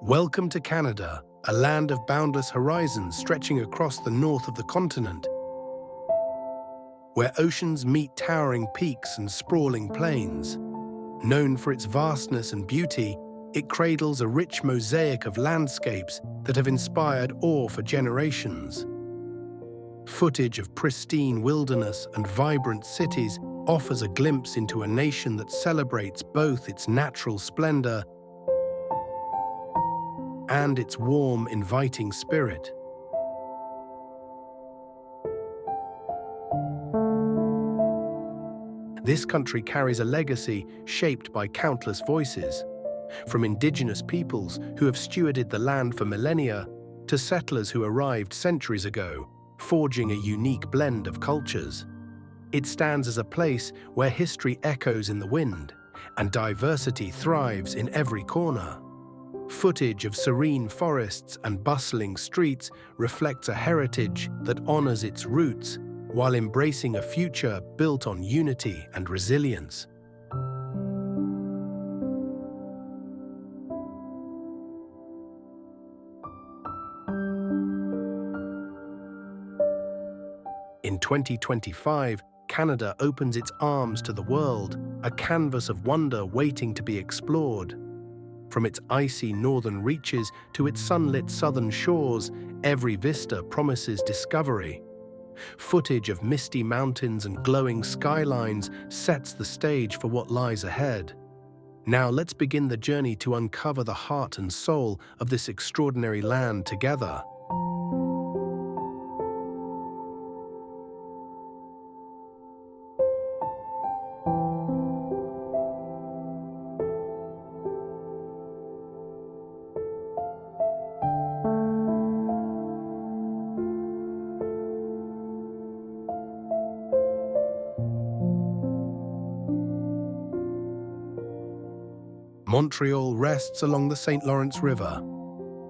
Welcome to Canada, a land of boundless horizons stretching across the north of the continent, where oceans meet towering peaks and sprawling plains. Known for its vastness and beauty, it cradles a rich mosaic of landscapes that have inspired awe for generations. Footage of pristine wilderness and vibrant cities offers a glimpse into a nation that celebrates both its natural splendor and its warm, inviting spirit. This country carries a legacy shaped by countless voices, from indigenous peoples who have stewarded the land for millennia to settlers who arrived centuries ago, forging a unique blend of cultures. It stands as a place where history echoes in the wind and diversity thrives in every corner. Footage of serene forests and bustling streets reflects a heritage that honors its roots while embracing a future built on unity and resilience. In 2025, Canada opens its arms to the world, a canvas of wonder waiting to be explored. From its icy northern reaches to its sunlit southern shores, every vista promises discovery. Footage of misty mountains and glowing skylines sets the stage for what lies ahead. Now let's begin the journey to uncover the heart and soul of this extraordinary land together. Montreal rests along the St. Lawrence River.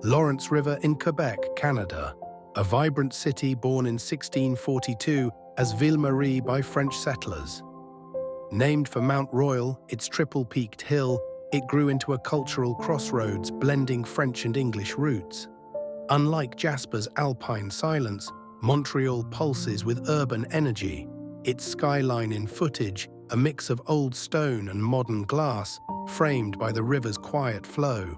Lawrence River in Quebec, Canada, a vibrant city born in 1642 as Ville-Marie by French settlers. Named for Mount Royal, its triple-peaked hill, it grew into a cultural crossroads blending French and English roots. Unlike Jasper's alpine silence, Montreal pulses with urban energy. Its skyline in footage, a mix of old stone and modern glass, framed by the river's quiet flow.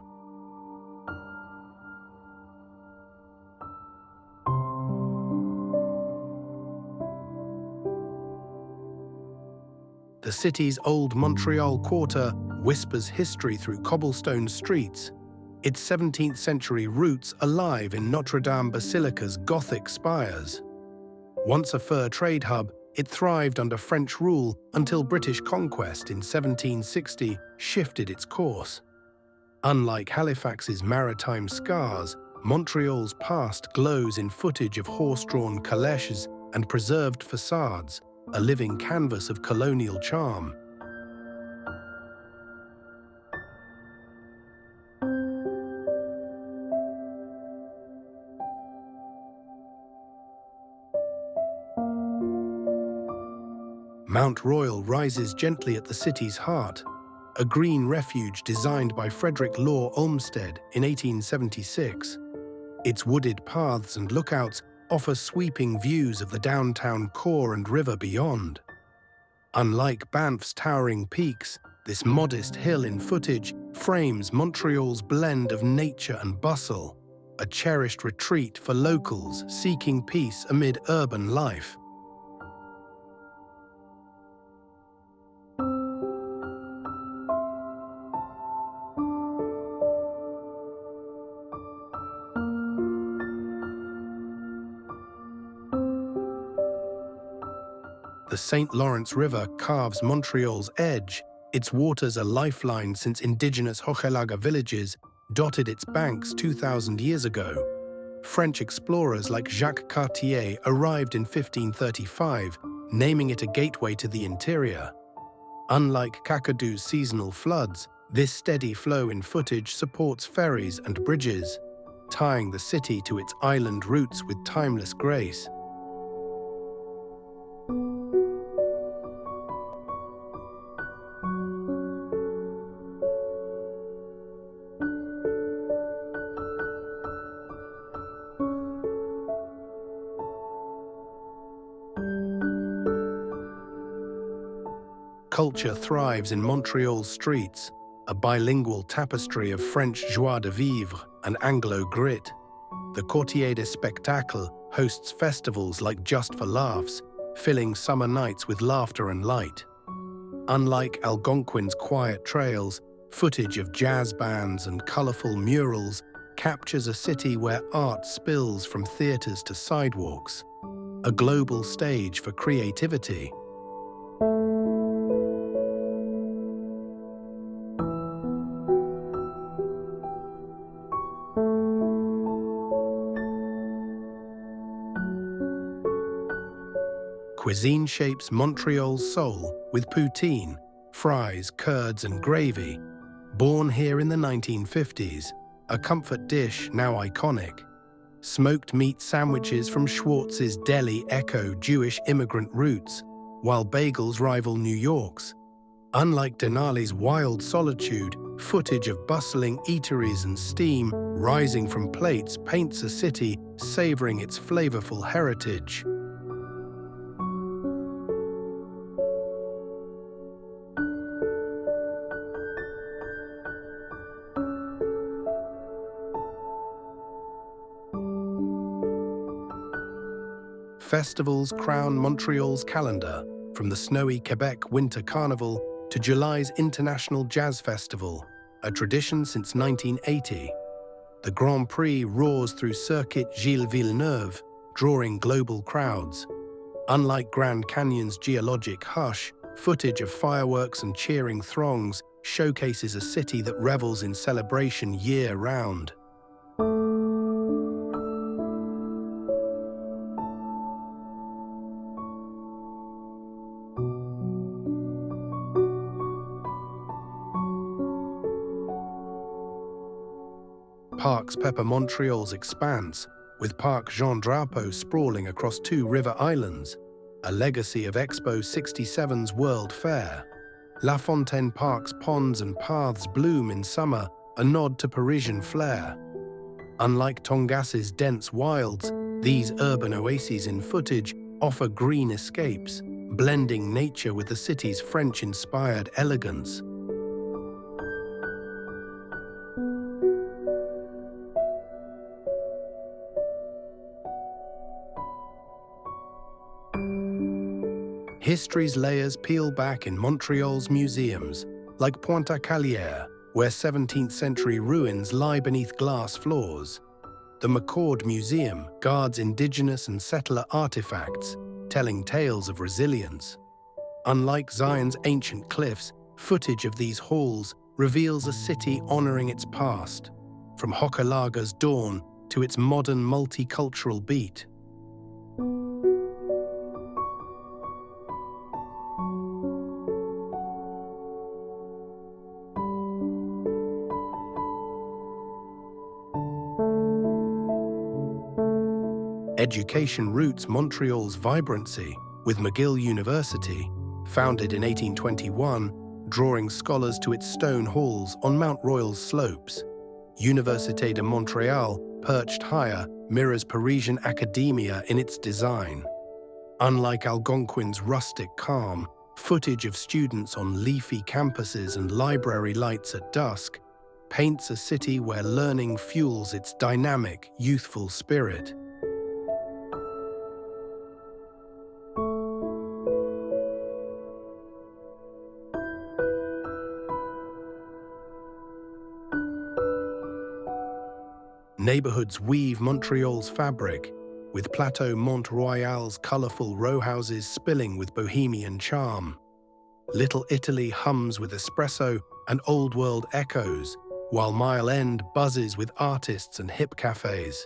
The city's old Montreal quarter whispers history through cobblestone streets, its 17th century roots alive in Notre Dame Basilica's Gothic spires. Once a fur trade hub, it thrived under French rule until British conquest in 1760 shifted its course. Unlike Halifax's maritime scars, Montreal's past glows in footage of horse-drawn calèches and preserved facades, a living canvas of colonial charm. Mount Royal rises gently at the city's heart, a green refuge designed by Frederick Law Olmsted in 1876. Its wooded paths and lookouts offer sweeping views of the downtown core and river beyond. Unlike Banff's towering peaks, this modest hill in footage frames Montreal's blend of nature and bustle, a cherished retreat for locals seeking peace amid urban life. The St. Lawrence River carves Montreal's edge, its waters a lifeline since indigenous Hochelaga villages dotted its banks 2,000 years ago. French explorers like Jacques Cartier arrived in 1535, naming it a gateway to the interior. Unlike Kakadou's seasonal floods, this steady flow in footage supports ferries and bridges, tying the city to its island roots with timeless grace. Culture thrives in Montreal's streets, a bilingual tapestry of French joie de vivre and Anglo grit. The Quartier des Spectacles hosts festivals like Just for Laughs, filling summer nights with laughter and light. Unlike Algonquin's quiet trails, footage of jazz bands and colorful murals captures a city where art spills from theaters to sidewalks, a global stage for creativity. Cuisine shapes Montreal's soul with poutine, fries, curds, and gravy. Born here in the 1950s, a comfort dish now iconic. Smoked meat sandwiches from Schwartz's Deli echo Jewish immigrant roots, while bagels rival New York's. Unlike Denali's wild solitude, footage of bustling eateries and steam rising from plates paints a city savoring its flavorful heritage. Festivals crown Montreal's calendar, from the snowy Quebec Winter Carnival to July's International Jazz Festival, a tradition since 1980. The Grand Prix roars through Circuit Gilles Villeneuve, drawing global crowds. Unlike Grand Canyon's geologic hush, footage of fireworks and cheering throngs showcases a city that revels in celebration year-round. Parks pepper Montreal's expanse, with Parc Jean Drapeau sprawling across two river islands, a legacy of Expo 67's World Fair. La Fontaine Park's ponds and paths bloom in summer, a nod to Parisian flair. Unlike Tongass's dense wilds, these urban oases in footage offer green escapes, blending nature with the city's French-inspired elegance. History's layers peel back in Montreal's museums, like Pointe-à-Calière, where 17th-century ruins lie beneath glass floors. The McCord Museum guards Indigenous and settler artifacts, telling tales of resilience. Unlike Zion's ancient cliffs, footage of these halls reveals a city honoring its past, from Hochelanga's dawn to its modern multicultural beat. Education roots Montreal's vibrancy, with McGill University, founded in 1821, drawing scholars to its stone halls on Mount Royal's slopes. Université de Montréal, perched higher, mirrors Parisian academia in its design. Unlike Algonquin's rustic calm, footage of students on leafy campuses and library lights at dusk paints a city where learning fuels its dynamic, youthful spirit. Neighborhoods weave Montreal's fabric, with Plateau Mont-Royal's colorful rowhouses spilling with bohemian charm. Little Italy hums with espresso and old-world echoes, while Mile End buzzes with artists and hip cafes.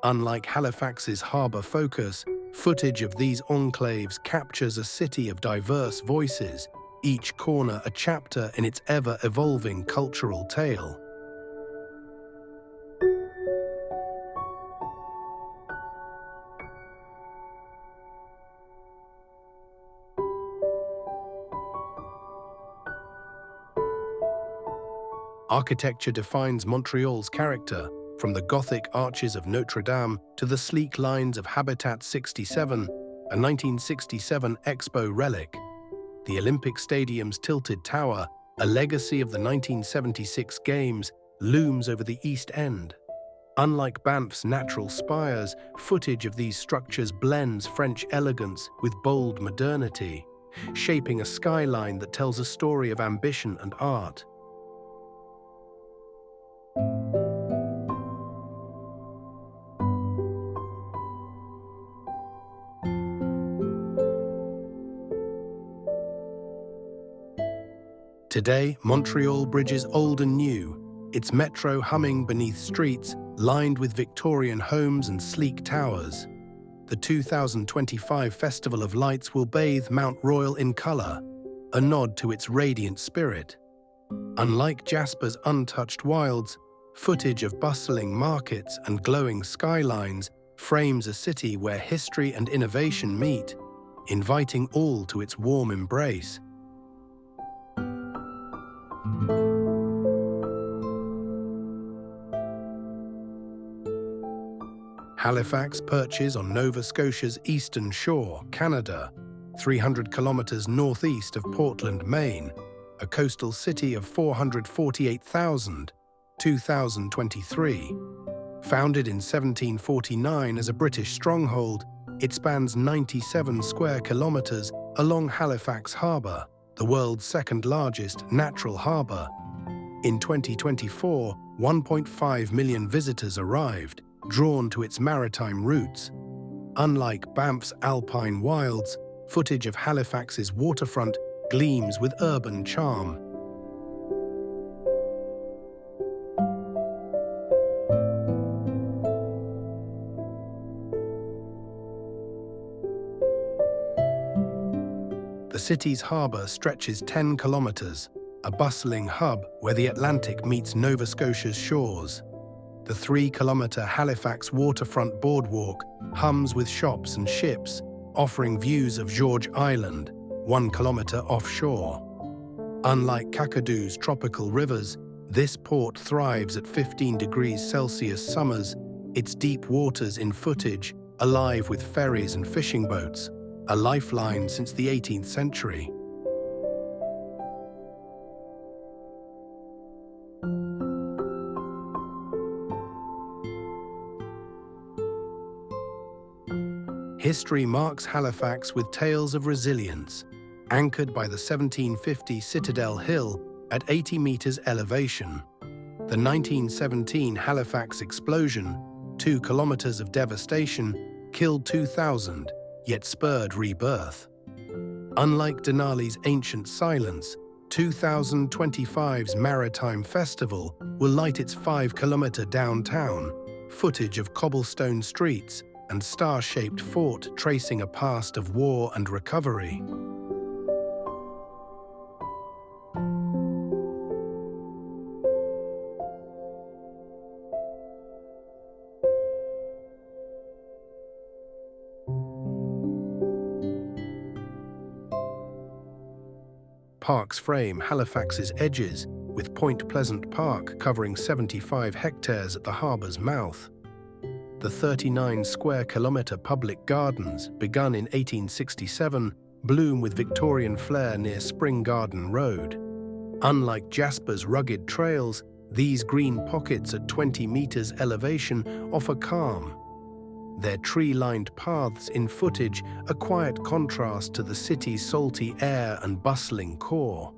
Unlike Halifax's harbor focus, footage of these enclaves captures a city of diverse voices, each corner a chapter in its ever-evolving cultural tale. Architecture defines Montreal's character, from the Gothic arches of Notre Dame to the sleek lines of Habitat 67, a 1967 Expo relic. The Olympic Stadium's tilted tower, a legacy of the 1976 Games, looms over the East End. Unlike Banff's natural spires, footage of these structures blends French elegance with bold modernity, shaping a skyline that tells a story of ambition and art. Today, Montreal bridges old and new, its metro humming beneath streets lined with Victorian homes and sleek towers. The 2025 Festival of Lights will bathe Mount Royal in colour, a nod to its radiant spirit. Unlike Jasper's untouched wilds, footage of bustling markets and glowing skylines frames a city where history and innovation meet, inviting all to its warm embrace. Halifax perches on Nova Scotia's eastern shore, Canada, 300 kilometers northeast of Portland, Maine, a coastal city of 448,000, 2023. Founded in 1749 as a British stronghold, it spans 97 square kilometers along Halifax Harbour, the world's second-largest natural harbour. In 2024, 1.5 million visitors arrived, drawn to its maritime roots. Unlike Banff's alpine wilds, footage of Halifax's waterfront gleams with urban charm. The city's harbour stretches 10 kilometres, a bustling hub where the Atlantic meets Nova Scotia's shores. The 3-kilometre Halifax waterfront boardwalk hums with shops and ships, offering views of George Island, 1 kilometre offshore. Unlike Kakadou's tropical rivers, this port thrives at 15 degrees Celsius summers, its deep waters in footage alive with ferries and fishing boats, a lifeline since the 18th century. History marks Halifax with tales of resilience, anchored by the 1750 Citadel Hill at 80 meters elevation. The 1917 Halifax explosion, 2 kilometers of devastation, killed 2,000, yet spurred rebirth. Unlike Denali's ancient silence, 2025's Maritime Festival will light its 5-kilometer downtown, footage of cobblestone streets and star-shaped fort tracing a past of war and recovery. Parks frame Halifax's edges, with Point Pleasant Park covering 75 hectares at the harbour's mouth. The 39-square-kilometre public gardens, begun in 1867, bloom with Victorian flair near Spring Garden Road. Unlike Jasper's rugged trails, these green pockets at 20 metres elevation offer calm. Their tree-lined paths in footage a quiet contrast to the city's salty air and bustling core.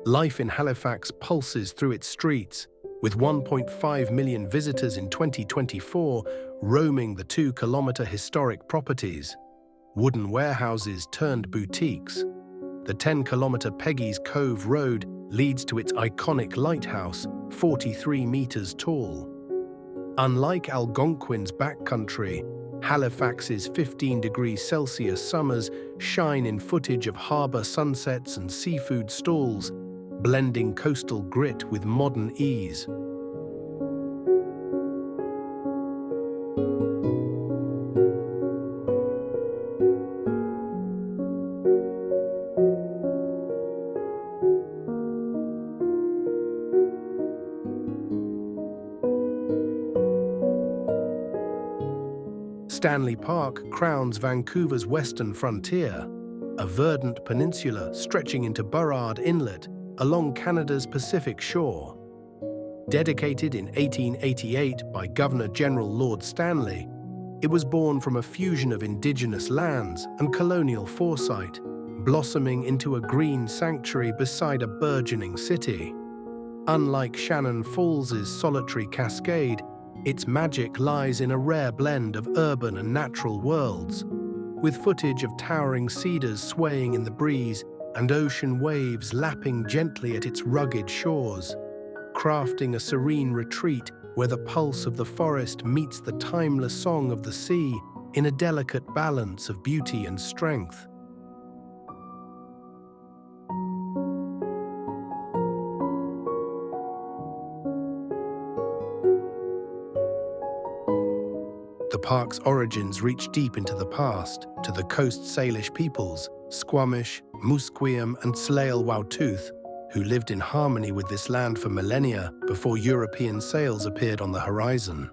Life in Halifax pulses through its streets, with 1.5 million visitors in 2024 roaming the 2-kilometre historic properties. Wooden warehouses turned boutiques. The 10-kilometre Peggy's Cove Road leads to its iconic lighthouse, 43 metres tall. Unlike Algonquin's backcountry, Halifax's 15 degrees Celsius summers shine in footage of harbour sunsets and seafood stalls, blending coastal grit with modern ease. Stanley Park crowns Vancouver's western frontier, a verdant peninsula stretching into Burrard Inlet along Canada's Pacific shore. Dedicated in 1888 by Governor-General Lord Stanley, it was born from a fusion of Indigenous lands and colonial foresight, blossoming into a green sanctuary beside a burgeoning city. Unlike Shannon Falls' solitary cascade, its magic lies in a rare blend of urban and natural worlds, with footage of towering cedars swaying in the breeze and ocean waves lapping gently at its rugged shores, crafting a serene retreat where the pulse of the forest meets the timeless song of the sea in a delicate balance of beauty and strength. The park's origins reach deep into the past, to the Coast Salish peoples, Squamish, Musqueam and Tsleil-Waututh, who lived in harmony with this land for millennia before European sails appeared on the horizon.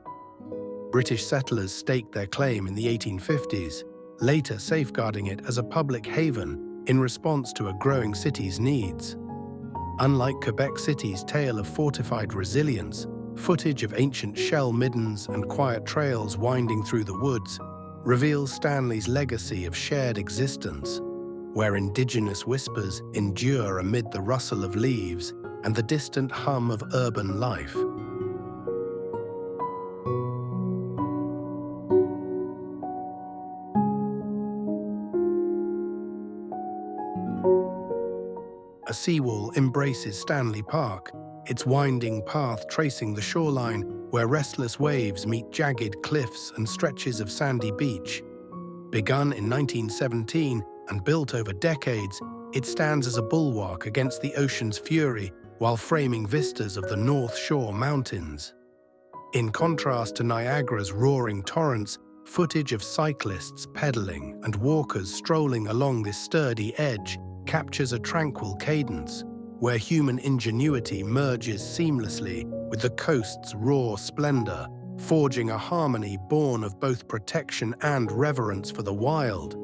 British settlers staked their claim in the 1850s, later safeguarding it as a public haven in response to a growing city's needs. Unlike Quebec City's tale of fortified resilience, footage of ancient shell middens and quiet trails winding through the woods reveals Stanley's legacy of shared existence, where Indigenous whispers endure amid the rustle of leaves and the distant hum of urban life. A seawall embraces Stanley Park, its winding path tracing the shoreline where restless waves meet jagged cliffs and stretches of sandy beach. Begun in 1917 and built over decades, it stands as a bulwark against the ocean's fury while framing vistas of the North Shore Mountains. In contrast to Niagara's roaring torrents, footage of cyclists pedaling and walkers strolling along this sturdy edge captures a tranquil cadence, where human ingenuity merges seamlessly with the coast's raw splendor, forging a harmony born of both protection and reverence for the wild.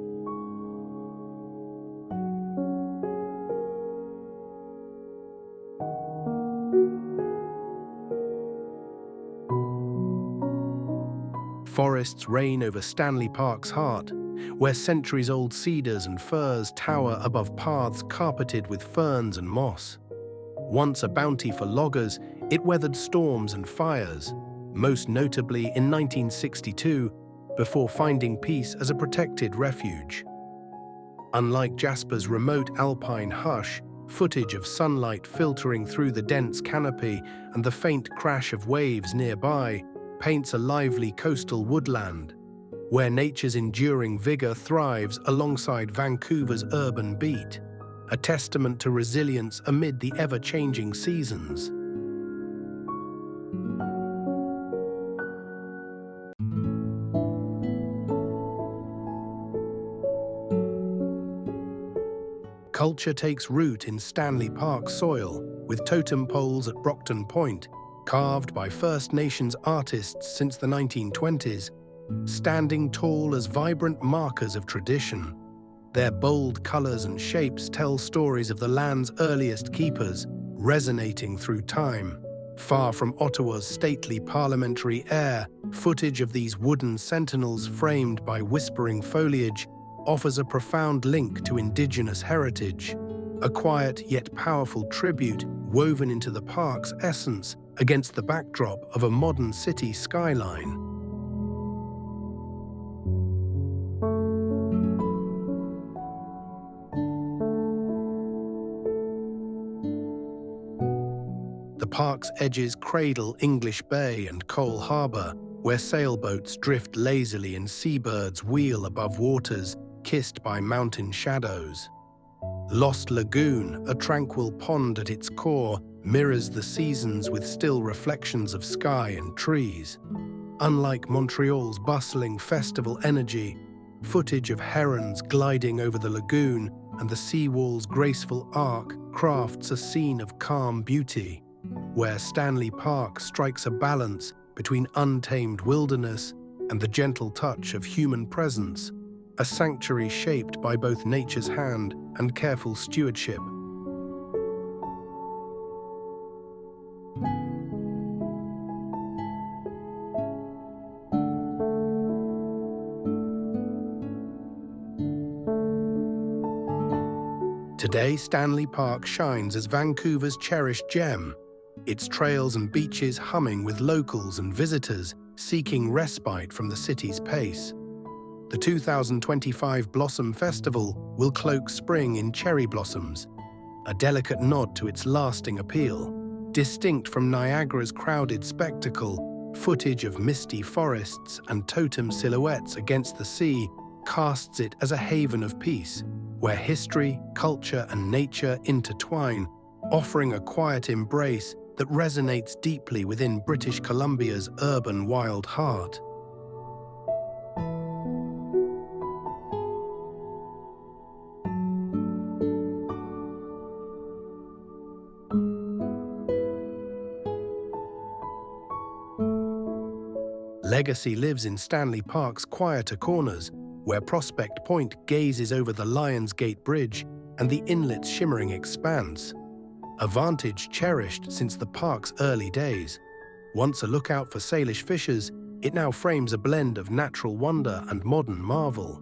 Forests reign over Stanley Park's heart, where centuries-old cedars and firs tower above paths carpeted with ferns and moss. Once a bounty for loggers, it weathered storms and fires, most notably in 1962, before finding peace as a protected refuge. Unlike Jasper's remote alpine hush, footage of sunlight filtering through the dense canopy and the faint crash of waves nearby paints a lively coastal woodland, where nature's enduring vigor thrives alongside Vancouver's urban beat, a testament to resilience amid the ever-changing seasons. Culture takes root in Stanley Park soil, with totem poles at Brockton Point, carved by First Nations artists since the 1920s, standing tall as vibrant markers of tradition. Their bold colors and shapes tell stories of the land's earliest keepers, resonating through time. Far from Ottawa's stately parliamentary air, footage of these wooden sentinels framed by whispering foliage offers a profound link to Indigenous heritage, a quiet yet powerful tribute woven into the park's essence against the backdrop of a modern city skyline. The park's edges cradle English Bay and Cole Harbour, where sailboats drift lazily and seabirds wheel above waters kissed by mountain shadows. Lost Lagoon, a tranquil pond at its core, mirrors the seasons with still reflections of sky and trees. Unlike Montreal's bustling festival energy, footage of herons gliding over the lagoon and the seawall's graceful arc crafts a scene of calm beauty, where Stanley Park strikes a balance between untamed wilderness and the gentle touch of human presence, a sanctuary shaped by both nature's hand and careful stewardship. Today, Stanley Park shines as Vancouver's cherished gem, its trails and beaches humming with locals and visitors seeking respite from the city's pace. The 2025 Blossom Festival will cloak spring in cherry blossoms, a delicate nod to its lasting appeal. Distinct from Niagara's crowded spectacle, footage of misty forests and totem silhouettes against the sea casts it as a haven of peace, where history, culture, and nature intertwine, offering a quiet embrace that resonates deeply within British Columbia's urban wild heart. Legacy lives in Stanley Park's quieter corners, where Prospect Point gazes over the Lions Gate Bridge and the inlet's shimmering expanse, a vantage cherished since the park's early days. Once a lookout for Salish fishers, it now frames a blend of natural wonder and modern marvel.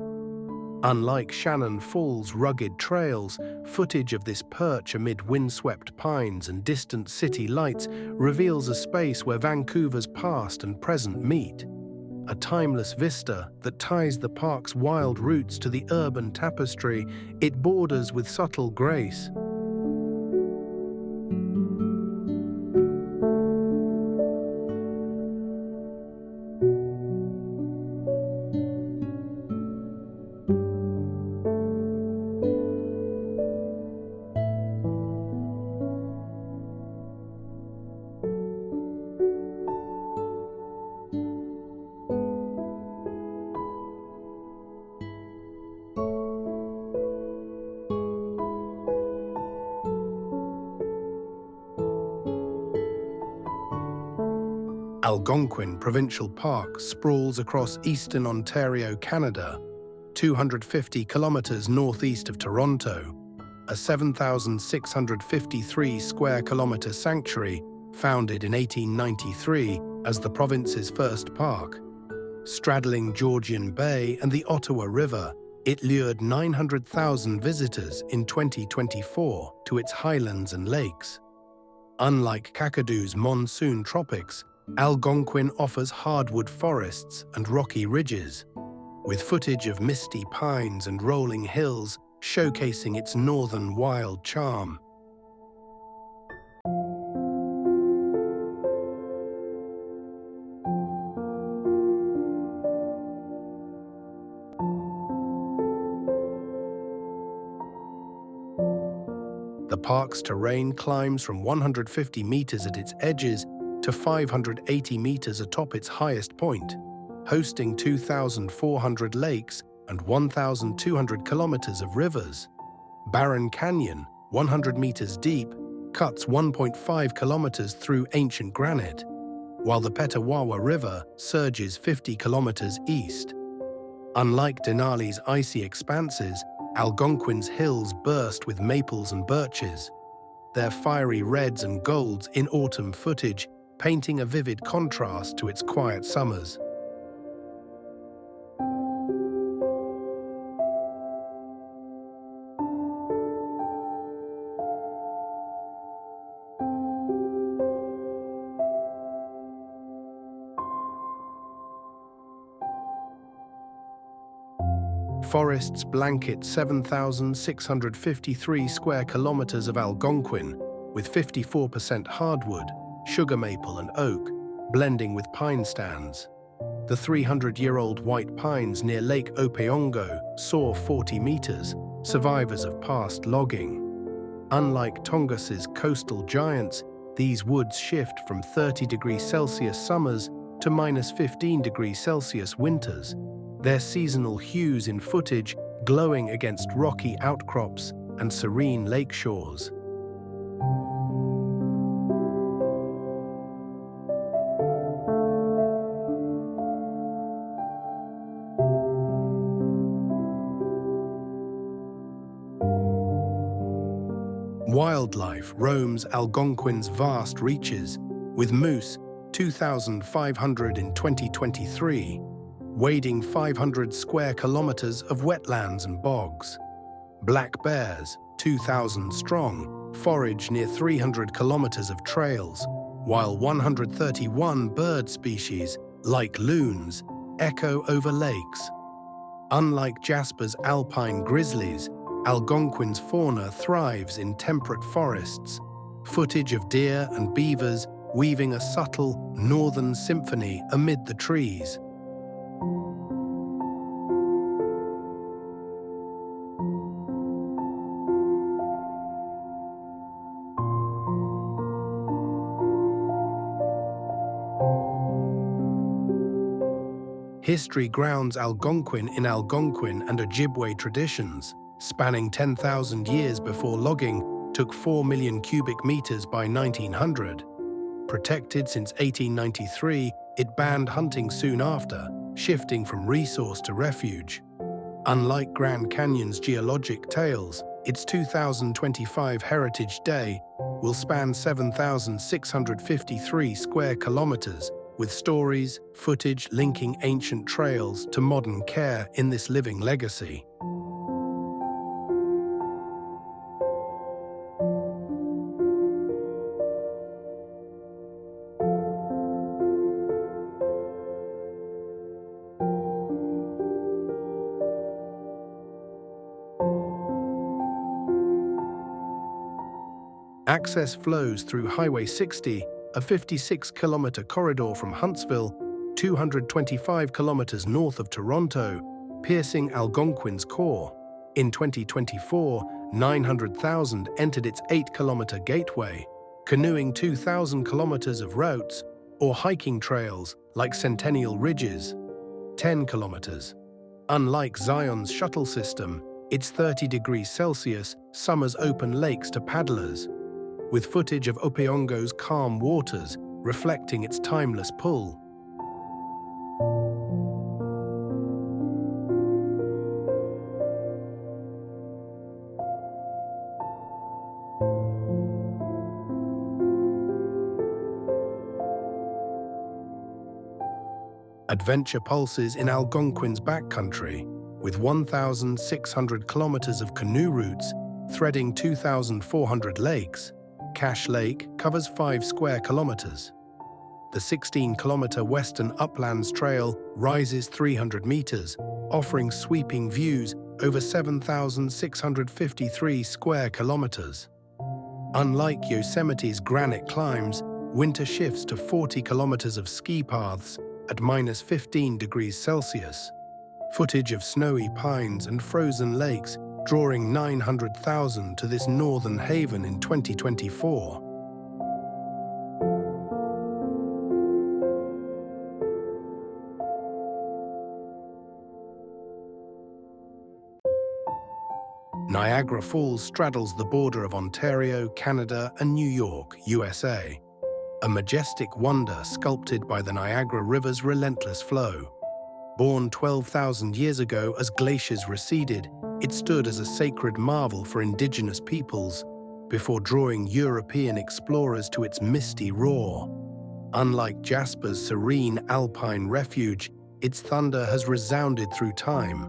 Unlike Shannon Falls' rugged trails, footage of this perch amid windswept pines and distant city lights reveals a space where Vancouver's past and present meet, a timeless vista that ties the park's wild roots to the urban tapestry it borders with subtle grace. Algonquin Provincial Park sprawls across eastern Ontario, Canada, 250 kilometers northeast of Toronto, a 7,653 square kilometer sanctuary founded in 1893 as the province's first park. Straddling Georgian Bay and the Ottawa River, it lured 900,000 visitors in 2024 to its highlands and lakes. Unlike Kakadou's monsoon tropics, Algonquin offers hardwood forests and rocky ridges, with footage of misty pines and rolling hills showcasing its northern wild charm. The park's terrain climbs from 150 meters at its edges to 580 meters atop its highest point, hosting 2,400 lakes and 1,200 kilometers of rivers. Barron Canyon, 100 meters deep, cuts 1.5 kilometers through ancient granite, while the Petawawa River surges 50 kilometers east. Unlike Denali's icy expanses, Algonquin's hills burst with maples and birches, their fiery reds and golds in autumn footage painting a vivid contrast to its quiet summers. Forests blanket 7,653 square kilometers of Algonquin, with 54% hardwood, sugar maple and oak, blending with pine stands. The 300-year-old white pines near Lake Opeongo soar 40 meters, survivors of past logging. Unlike Tongus's coastal giants, these woods shift from 30 degrees Celsius summers to -15 °C winters, their seasonal hues in footage glowing against rocky outcrops and serene lake shores. Wildlife roams Algonquin's vast reaches, with moose, 2,500 in 2023, wading 500 square kilometers of wetlands and bogs. Black bears, 2,000 strong, forage near 300 kilometers of trails, while 131 bird species, like loons, echo over lakes. Unlike Jasper's alpine grizzlies, Algonquin's fauna thrives in temperate forests. Footage of deer and beavers weaving a subtle northern symphony amid the trees. History grounds Algonquin in Algonquin and Ojibwe traditions. Spanning 10,000 years before logging took 4 million cubic meters by 1900. Protected since 1893, it banned hunting soon after, shifting from resource to refuge. Unlike Grand Canyon's geologic tales, its 2025 Heritage Day will span 7,653 square kilometers, with stories, footage linking ancient trails to modern care in this living legacy. Access flows through Highway 60, a 56-kilometer corridor from Huntsville, 225 kilometers north of Toronto, piercing Algonquin's core. In 2024, 900,000 entered its 8-kilometer gateway, canoeing 2,000 kilometers of routes, or hiking trails like Centennial Ridges, 10 kilometers. Unlike Zion's shuttle system, its 30 degrees Celsius summers open lakes to paddlers, with footage of Opeongo's calm waters reflecting its timeless pull. Adventure pulses in Algonquin's backcountry, with 1,600 kilometers of canoe routes threading 2,400 lakes. Cache Lake covers 5 square kilometers. The 16-kilometer Western Uplands Trail rises 300 meters, offering sweeping views over 7,653 square kilometers. Unlike Yosemite's granite climbs, winter shifts to 40 kilometers of ski paths at -15 degrees Celsius. Footage of snowy pines and frozen lakes drawing 900,000 to this northern haven in 2024. Niagara Falls straddles the border of Ontario, Canada, and New York, USA, a majestic wonder sculpted by the Niagara River's relentless flow. Born 12,000 years ago as glaciers receded, it stood as a sacred marvel for indigenous peoples before drawing European explorers to its misty roar. Unlike Jasper's serene alpine refuge, its thunder has resounded through time,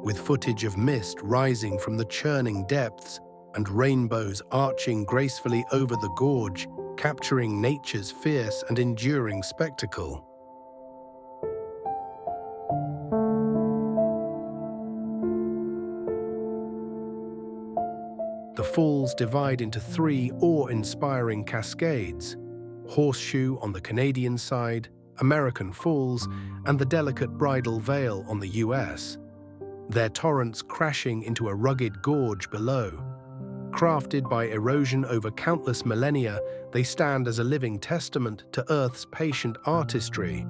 with footage of mist rising from the churning depths and rainbows arching gracefully over the gorge, capturing nature's fierce and enduring spectacle. The falls divide into 3 awe-inspiring cascades: Horseshoe on the Canadian side, American Falls, and the delicate Bridal Veil on the US, their torrents crashing into a rugged gorge below. Crafted by erosion over countless millennia, they stand as a living testament to Earth's patient artistry,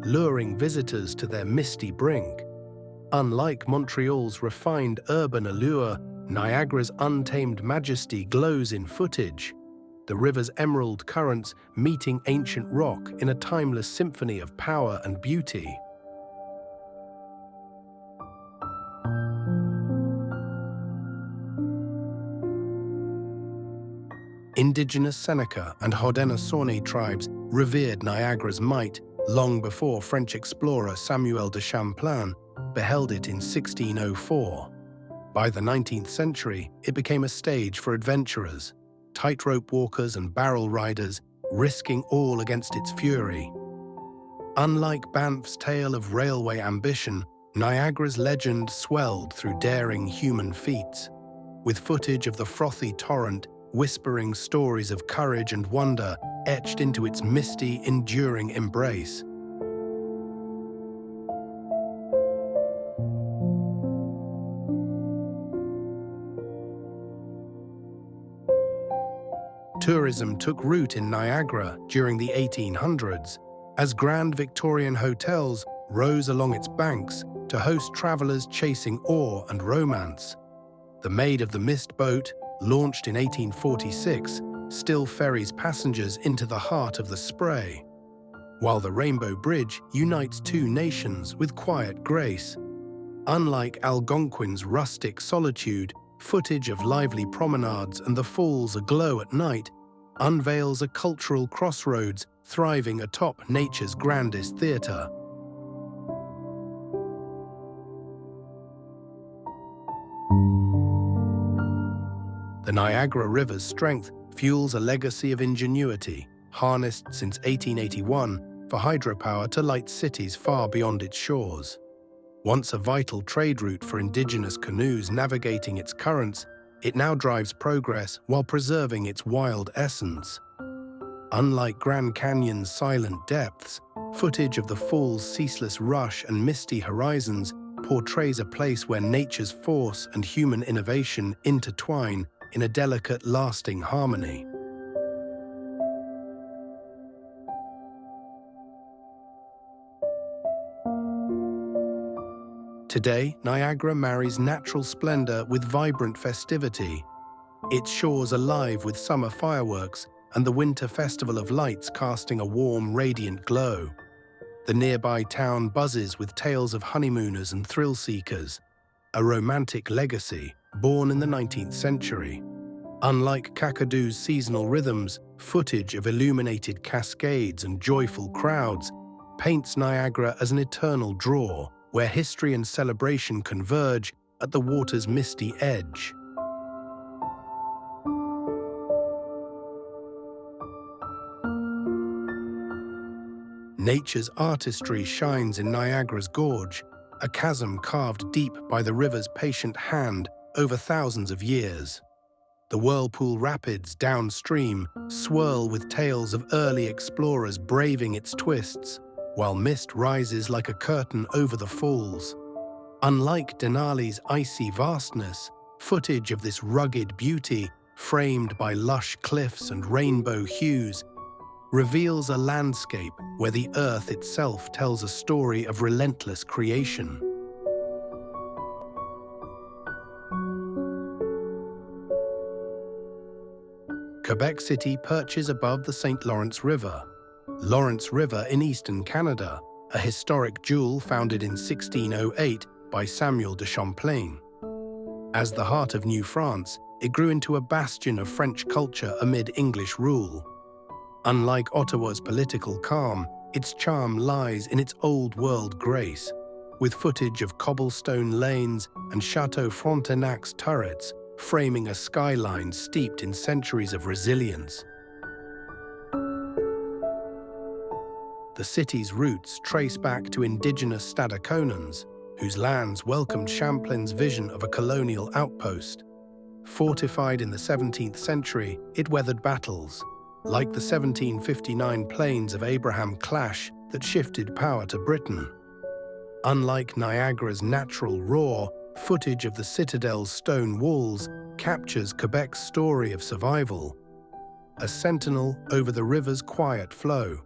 luring visitors to their misty brink. Unlike Montreal's refined urban allure, Niagara's untamed majesty glows in footage, the river's emerald currents meeting ancient rock in a timeless symphony of power and beauty. Indigenous Seneca and Haudenosaunee tribes revered Niagara's might long before French explorer Samuel de Champlain beheld it in 1604. By the 19th century, it became a stage for adventurers, tightrope walkers and barrel riders, risking all against its fury. Unlike Banff's tale of railway ambition, Niagara's legend swelled through daring human feats, with footage of the frothy torrent whispering stories of courage and wonder etched into its misty, enduring embrace. Tourism took root in Niagara during the 1800s, as grand Victorian hotels rose along its banks to host travelers chasing awe and romance. The Maid of the Mist boat, launched in 1846, still ferries passengers into the heart of the Spray, while the Rainbow Bridge unites two nations with quiet grace. Unlike Algonquin's rustic solitude, footage of lively promenades and the falls aglow at night unveils a cultural crossroads thriving atop nature's grandest theatre. The Niagara River's strength fuels a legacy of ingenuity, harnessed since 1881 for hydropower to light cities far beyond its shores. Once a vital trade route for indigenous canoes navigating its currents, it now drives progress while preserving its wild essence. Unlike Grand Canyon's silent depths, footage of the fall's ceaseless rush and misty horizons portrays a place where nature's force and human innovation intertwine in a delicate, lasting harmony. Today, Niagara marries natural splendor with vibrant festivity. Its shores alive with summer fireworks and the winter festival of lights casting a warm, radiant glow. The nearby town buzzes with tales of honeymooners and thrill-seekers, a romantic legacy born in the 19th century. Unlike Kakadou's seasonal rhythms, footage of illuminated cascades and joyful crowds paints Niagara as an eternal draw, where history and celebration converge at the water's misty edge. Nature's artistry shines in Niagara's gorge, a chasm carved deep by the river's patient hand over thousands of years. The whirlpool rapids downstream swirl with tales of early explorers braving its twists, while mist rises like a curtain over the falls. Unlike Denali's icy vastness, footage of this rugged beauty, framed by lush cliffs and rainbow hues, reveals a landscape where the earth itself tells a story of relentless creation. Quebec City perches above the St. Lawrence River. Lawrence River in eastern Canada, a historic jewel founded in 1608 by Samuel de Champlain. As the heart of New France, it grew into a bastion of French culture amid English rule. Unlike Ottawa's political calm, its charm lies in its old-world grace, with footage of cobblestone lanes and Chateau Frontenac's turrets framing a skyline steeped in centuries of resilience. The city's roots trace back to indigenous Stadaconans, whose lands welcomed Champlain's vision of a colonial outpost. Fortified in the 17th century, it weathered battles, like the 1759 Plains of Abraham clash that shifted power to Britain. Unlike Niagara's natural roar, footage of the citadel's stone walls captures Quebec's story of survival, a sentinel over the river's quiet flow.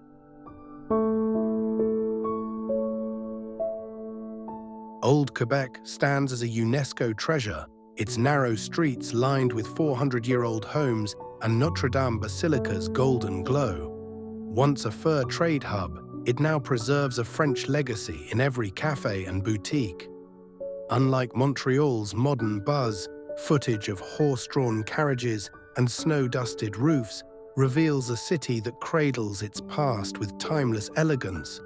Old Quebec stands as a UNESCO treasure, its narrow streets lined with 400-year-old homes and Notre Dame Basilica's golden glow. Once a fur trade hub, it now preserves a French legacy in every cafe and boutique. Unlike Montreal's modern buzz, footage of horse-drawn carriages and snow-dusted roofs reveals a city that cradles its past with timeless elegance.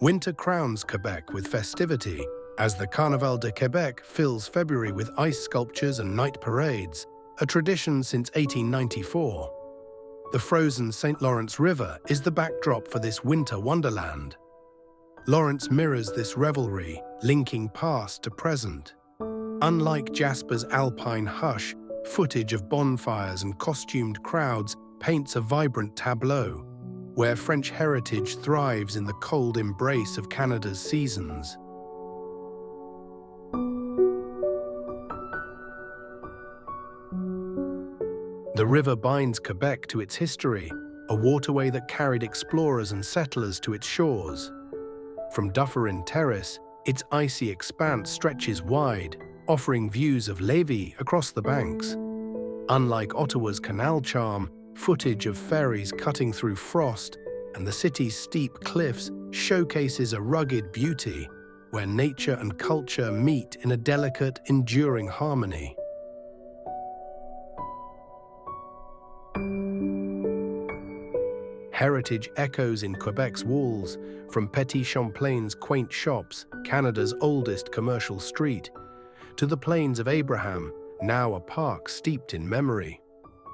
Winter crowns Quebec with festivity, as the Carnaval de Québec fills February with ice sculptures and night parades, a tradition since 1894. The frozen St. Lawrence River is the backdrop for this winter wonderland. Lawrence mirrors this revelry, linking past to present. Unlike Jasper's alpine hush, footage of bonfires and costumed crowds paints a vibrant tableau, where French heritage thrives in the cold embrace of Canada's seasons. The river binds Quebec to its history, a waterway that carried explorers and settlers to its shores. From Dufferin Terrace, its icy expanse stretches wide, offering views of Lévis across the banks. Unlike Ottawa's canal charm, footage of ferries cutting through frost and the city's steep cliffs showcases a rugged beauty where nature and culture meet in a delicate, enduring harmony. Heritage echoes in Quebec's walls, from Petit Champlain's quaint shops, Canada's oldest commercial street, to the Plains of Abraham, now a park steeped in memory.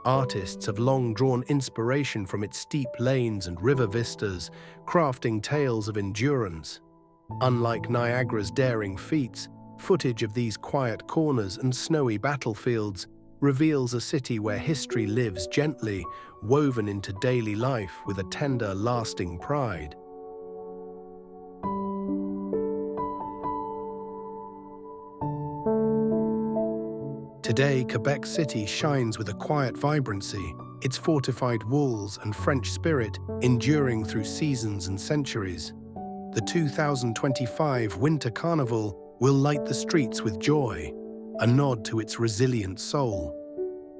Artists have long drawn inspiration from its steep lanes and river vistas, crafting tales of endurance. Unlike Niagara's daring feats, footage of these quiet corners and snowy battlefields reveals a city where history lives gently, woven into daily life with a tender, lasting pride. Today, Quebec City shines with a quiet vibrancy, its fortified walls and French spirit enduring through seasons and centuries. The 2025 Winter Carnival will light the streets with joy, a nod to its resilient soul.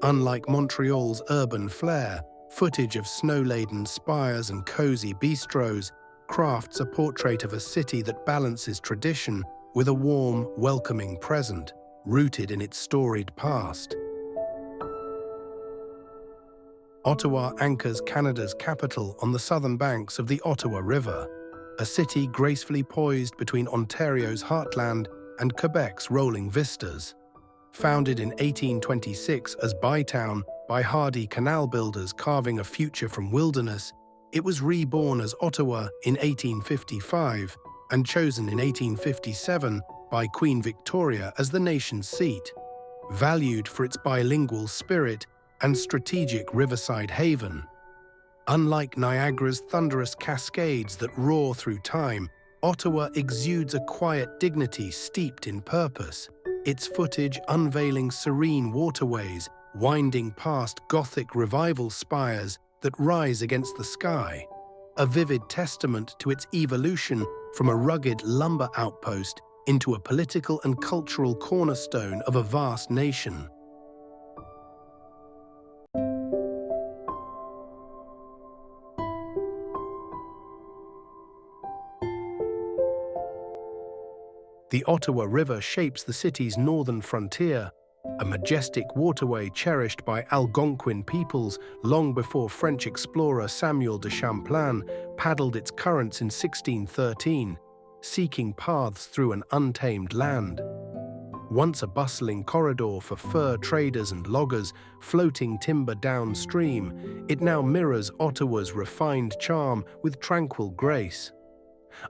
Unlike Montreal's urban flair, footage of snow-laden spires and cozy bistros crafts a portrait of a city that balances tradition with a warm, welcoming present, rooted in its storied past. Ottawa anchors Canada's capital on the southern banks of the Ottawa River, a city gracefully poised between Ontario's heartland and Quebec's rolling vistas. Founded in 1826 as Bytown by hardy canal builders carving a future from wilderness, it was reborn as Ottawa in 1855 and chosen in 1857 by Queen Victoria as the nation's seat. Valued for its bilingual spirit and strategic riverside haven. Unlike Niagara's thunderous cascades that roar through time, Ottawa exudes a quiet dignity steeped in purpose, its footage unveiling serene waterways winding past Gothic revival spires that rise against the sky, a vivid testament to its evolution from a rugged lumber outpost into a political and cultural cornerstone of a vast nation. The Ottawa River shapes the city's northern frontier, a majestic waterway cherished by Algonquin peoples long before French explorer Samuel de Champlain paddled its currents in 1613, seeking paths through an untamed land. Once a bustling corridor for fur traders and loggers floating timber downstream, it now mirrors Ottawa's refined charm with tranquil grace.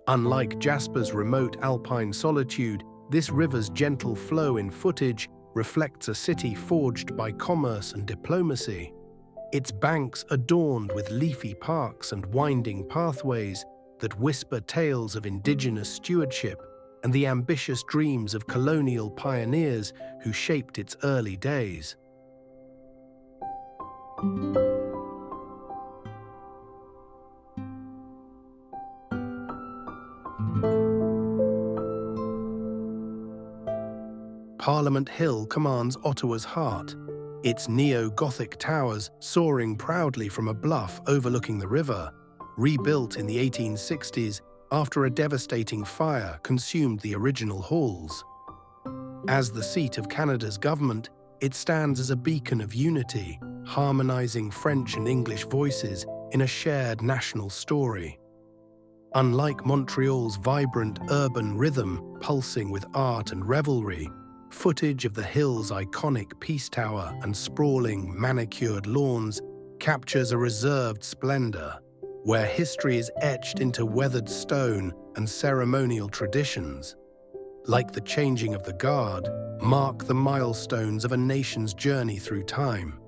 Unlike Jasper's remote alpine solitude, this river's gentle flow in footage reflects a city forged by commerce and diplomacy. Its banks adorned with leafy parks and winding pathways that whisper tales of indigenous stewardship and the ambitious dreams of colonial pioneers who shaped its early days. Parliament Hill commands Ottawa's heart, its neo-Gothic towers soaring proudly from a bluff overlooking the river. Rebuilt in the 1860s, after a devastating fire consumed the original halls. As the seat of Canada's government, it stands as a beacon of unity, harmonizing French and English voices in a shared national story. Unlike Montreal's vibrant urban rhythm pulsing with art and revelry, footage of the hill's iconic Peace Tower and sprawling, manicured lawns captures a reserved splendor, where history is etched into weathered stone and ceremonial traditions, like the changing of the guard, mark the milestones of a nation's journey through time.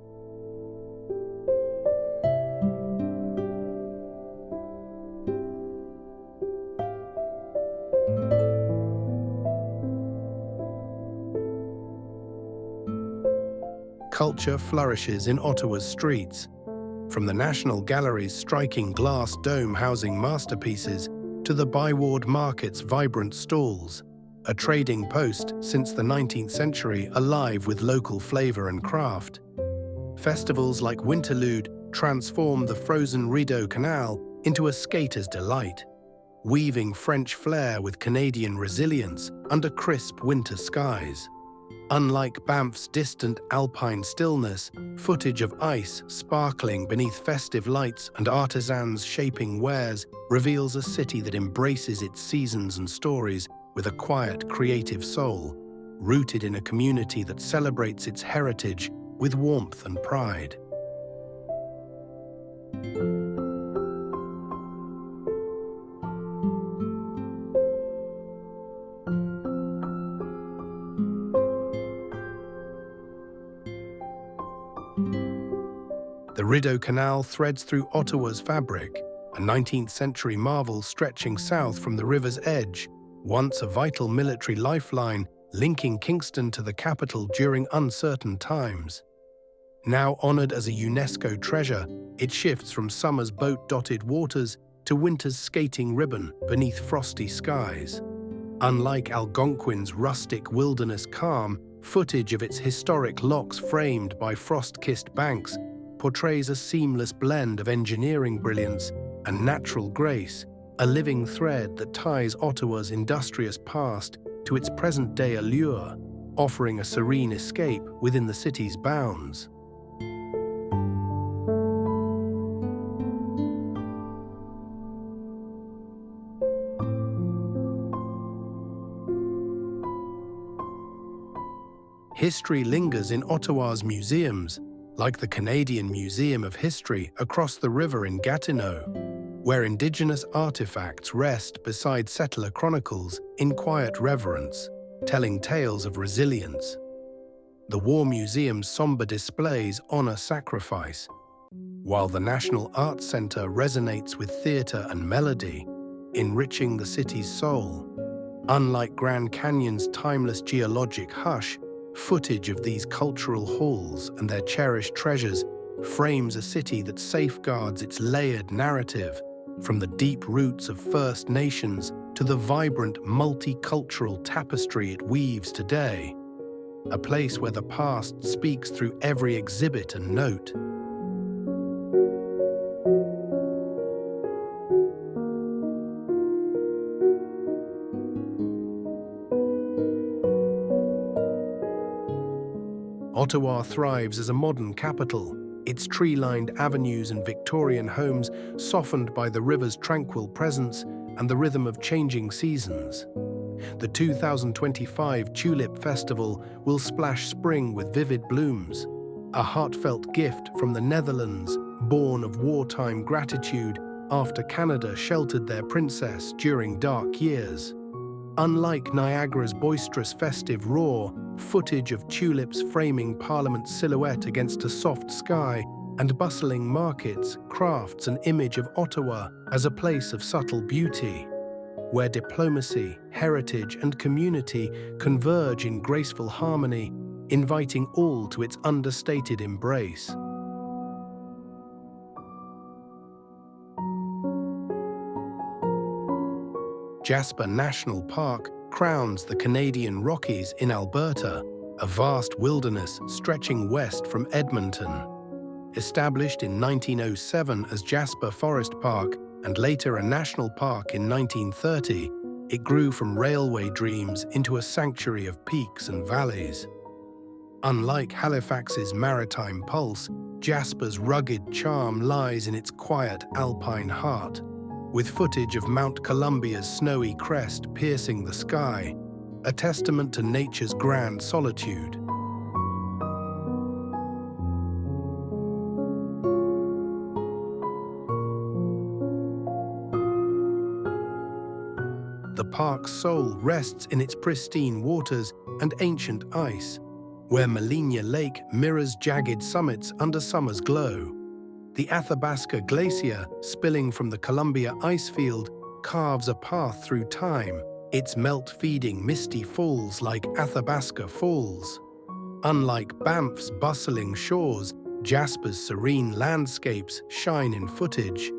Culture flourishes in Ottawa's streets, from the National Gallery's striking glass dome housing masterpieces to the Byward Market's vibrant stalls, a trading post since the 19th century alive with local flavor and craft. Festivals like Winterlude transform the frozen Rideau Canal into a skater's delight, weaving French flair with Canadian resilience under crisp winter skies. Unlike Banff's distant alpine stillness, footage of ice sparkling beneath festive lights and artisans shaping wares reveals a city that embraces its seasons and stories with a quiet, creative soul, rooted in a community that celebrates its heritage with warmth and pride. The Rideau Canal threads through Ottawa's fabric, a 19th-century marvel stretching south from the river's edge, once a vital military lifeline linking Kingston to the capital during uncertain times. Now honored as a UNESCO treasure, it shifts from summer's boat-dotted waters to winter's skating ribbon beneath frosty skies. Unlike Algonquin's rustic wilderness calm, footage of its historic locks framed by frost-kissed banks portrays a seamless blend of engineering brilliance and natural grace, a living thread that ties Ottawa's industrious past to its present-day allure, offering a serene escape within the city's bounds. History lingers in Ottawa's museums, like the Canadian Museum of History across the river in Gatineau, where Indigenous artifacts rest beside settler chronicles in quiet reverence, telling tales of resilience. The War Museum's somber displays honor sacrifice, while the National Arts Centre resonates with theatre and melody, enriching the city's soul. Unlike Grand Canyon's timeless geologic hush, footage of these cultural halls and their cherished treasures frames a city that safeguards its layered narrative, from the deep roots of First Nations to the vibrant multicultural tapestry it weaves today, a place where the past speaks through every exhibit and note. Ottawa thrives as a modern capital, its tree-lined avenues and Victorian homes softened by the river's tranquil presence and the rhythm of changing seasons. The 2025 Tulip Festival will splash spring with vivid blooms, a heartfelt gift from the Netherlands, born of wartime gratitude after Canada sheltered their princess during dark years. Unlike Niagara's boisterous festive roar, footage of tulips framing Parliament's silhouette against a soft sky and bustling markets crafts an image of Ottawa as a place of subtle beauty, where diplomacy, heritage, and community converge in graceful harmony, inviting all to its understated embrace. Jasper National Park crowns the Canadian Rockies in Alberta, a vast wilderness stretching west from Edmonton. Established in 1907 as Jasper Forest Park, and later a national park in 1930, it grew from railway dreams into a sanctuary of peaks and valleys. Unlike Halifax's maritime pulse, Jasper's rugged charm lies in its quiet alpine heart, with footage of Mount Columbia's snowy crest piercing the sky, a testament to nature's grand solitude. The park's soul rests in its pristine waters and ancient ice, where Maligne Lake mirrors jagged summits under summer's glow. The Athabasca Glacier, spilling from the Columbia icefield, carves a path through time, its melt-feeding misty falls like Athabasca Falls. Unlike Banff's bustling shores, Jasper's serene landscapes shine in footage.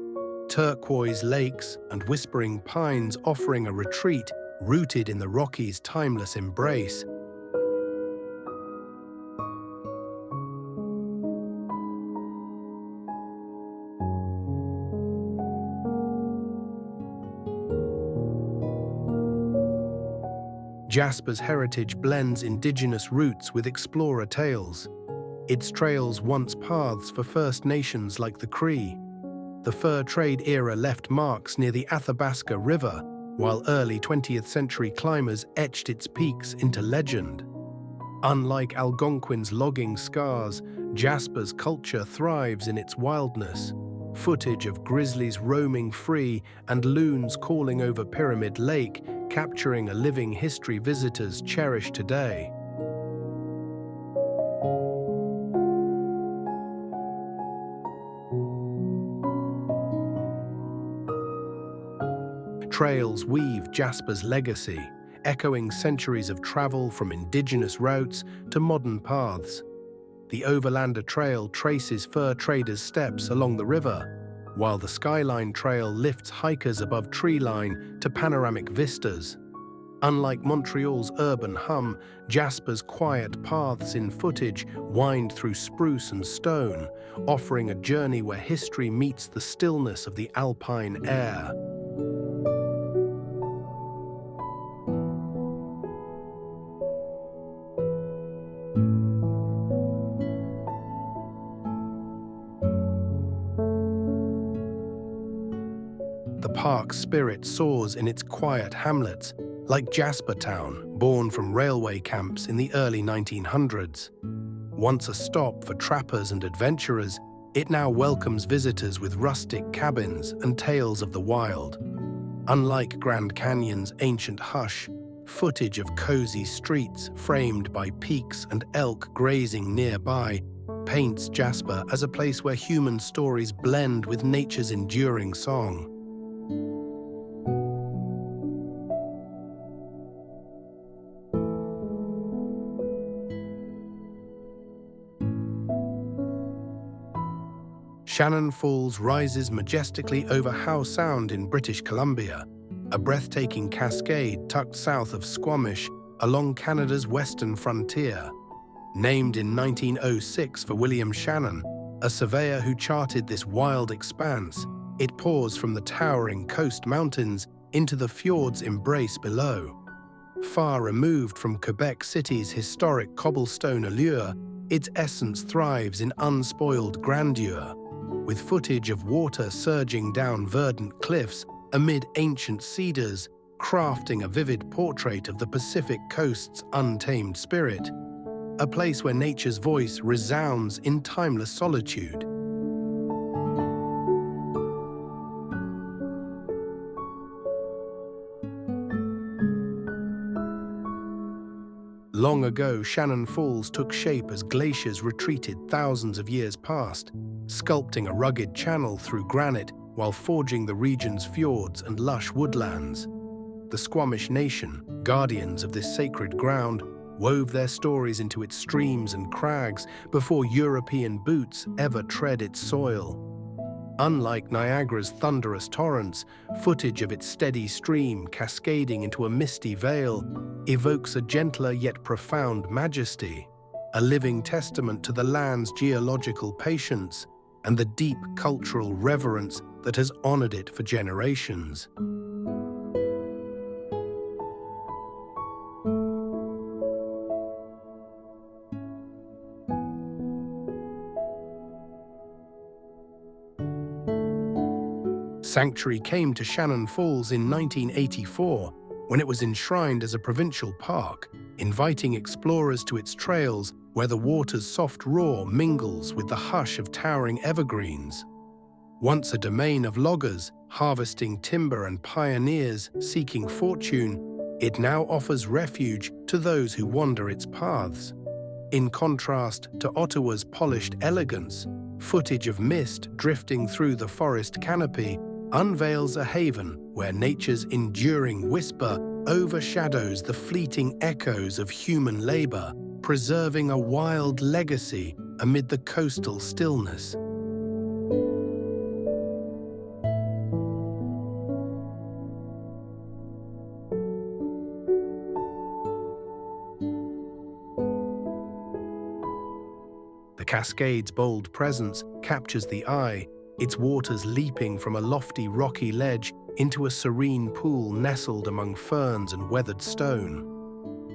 Turquoise lakes and whispering pines offering a retreat rooted in the Rockies' timeless embrace. Jasper's heritage blends indigenous roots with explorer tales. Its trails once paths for First Nations like the Cree. The fur trade era left marks near the Athabasca River, while early 20th century climbers etched its peaks into legend. Unlike Algonquin's logging scars, Jasper's culture thrives in its wildness. Footage of grizzlies roaming free and loons calling over Pyramid Lake, capturing a living history visitors cherish today. Trails weave Jasper's legacy, echoing centuries of travel from indigenous routes to modern paths. The Overlander Trail traces fur traders' steps along the river, while the Skyline Trail lifts hikers above treeline to panoramic vistas. Unlike Montreal's urban hum, Jasper's quiet paths in footage wind through spruce and stone, offering a journey where history meets the stillness of the alpine air. The park's spirit soars in its quiet hamlets, like Jasper Town, born from railway camps in the early 1900s. Once a stop for trappers and adventurers, it now welcomes visitors with rustic cabins and tales of the wild. Unlike Grand Canyon's ancient hush, footage of cozy streets framed by peaks and elk grazing nearby paints Jasper as a place where human stories blend with nature's enduring song. Shannon Falls rises majestically over Howe Sound in British Columbia, a breathtaking cascade tucked south of Squamish along Canada's western frontier. Named in 1906 for William Shannon, a surveyor who charted this wild expanse, it pours from the towering coast mountains into the fjord's embrace below. Far removed from Quebec City's historic cobblestone allure, its essence thrives in unspoiled grandeur, with footage of water surging down verdant cliffs amid ancient cedars, crafting a vivid portrait of the Pacific coast's untamed spirit, a place where nature's voice resounds in timeless solitude. Long ago, Shannon Falls took shape as glaciers retreated thousands of years past, sculpting a rugged channel through granite while forging the region's fjords and lush woodlands. The Squamish Nation, guardians of this sacred ground, wove their stories into its streams and crags before European boots ever tread its soil. Unlike Niagara's thunderous torrents, footage of its steady stream cascading into a misty vale evokes a gentler yet profound majesty, a living testament to the land's geological patience and the deep cultural reverence that has honored it for generations. Sanctuary came to Shannon Falls in 1984 when it was enshrined as a provincial park, inviting explorers to its trails where the water's soft roar mingles with the hush of towering evergreens. Once a domain of loggers harvesting timber and pioneers seeking fortune, it now offers refuge to those who wander its paths. In contrast to Ottawa's polished elegance, footage of mist drifting through the forest canopy unveils a haven where nature's enduring whisper overshadows the fleeting echoes of human labor, preserving a wild legacy amid the coastal stillness. The Cascade's bold presence captures the eye, its waters leaping from a lofty rocky ledge into a serene pool nestled among ferns and weathered stone.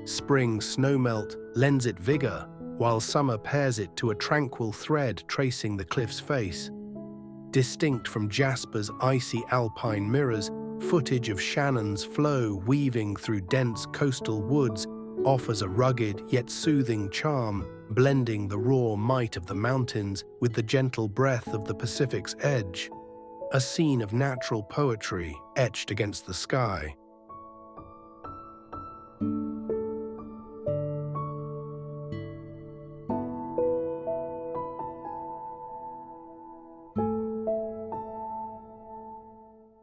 Spring snowmelt lends it vigor, while summer pairs it to a tranquil thread tracing the cliff's face. Distinct from Jasper's icy alpine mirrors, footage of Shannon's flow weaving through dense coastal woods offers a rugged yet soothing charm, blending the raw might of the mountains with the gentle breath of the Pacific's edge. A scene of natural poetry etched against the sky.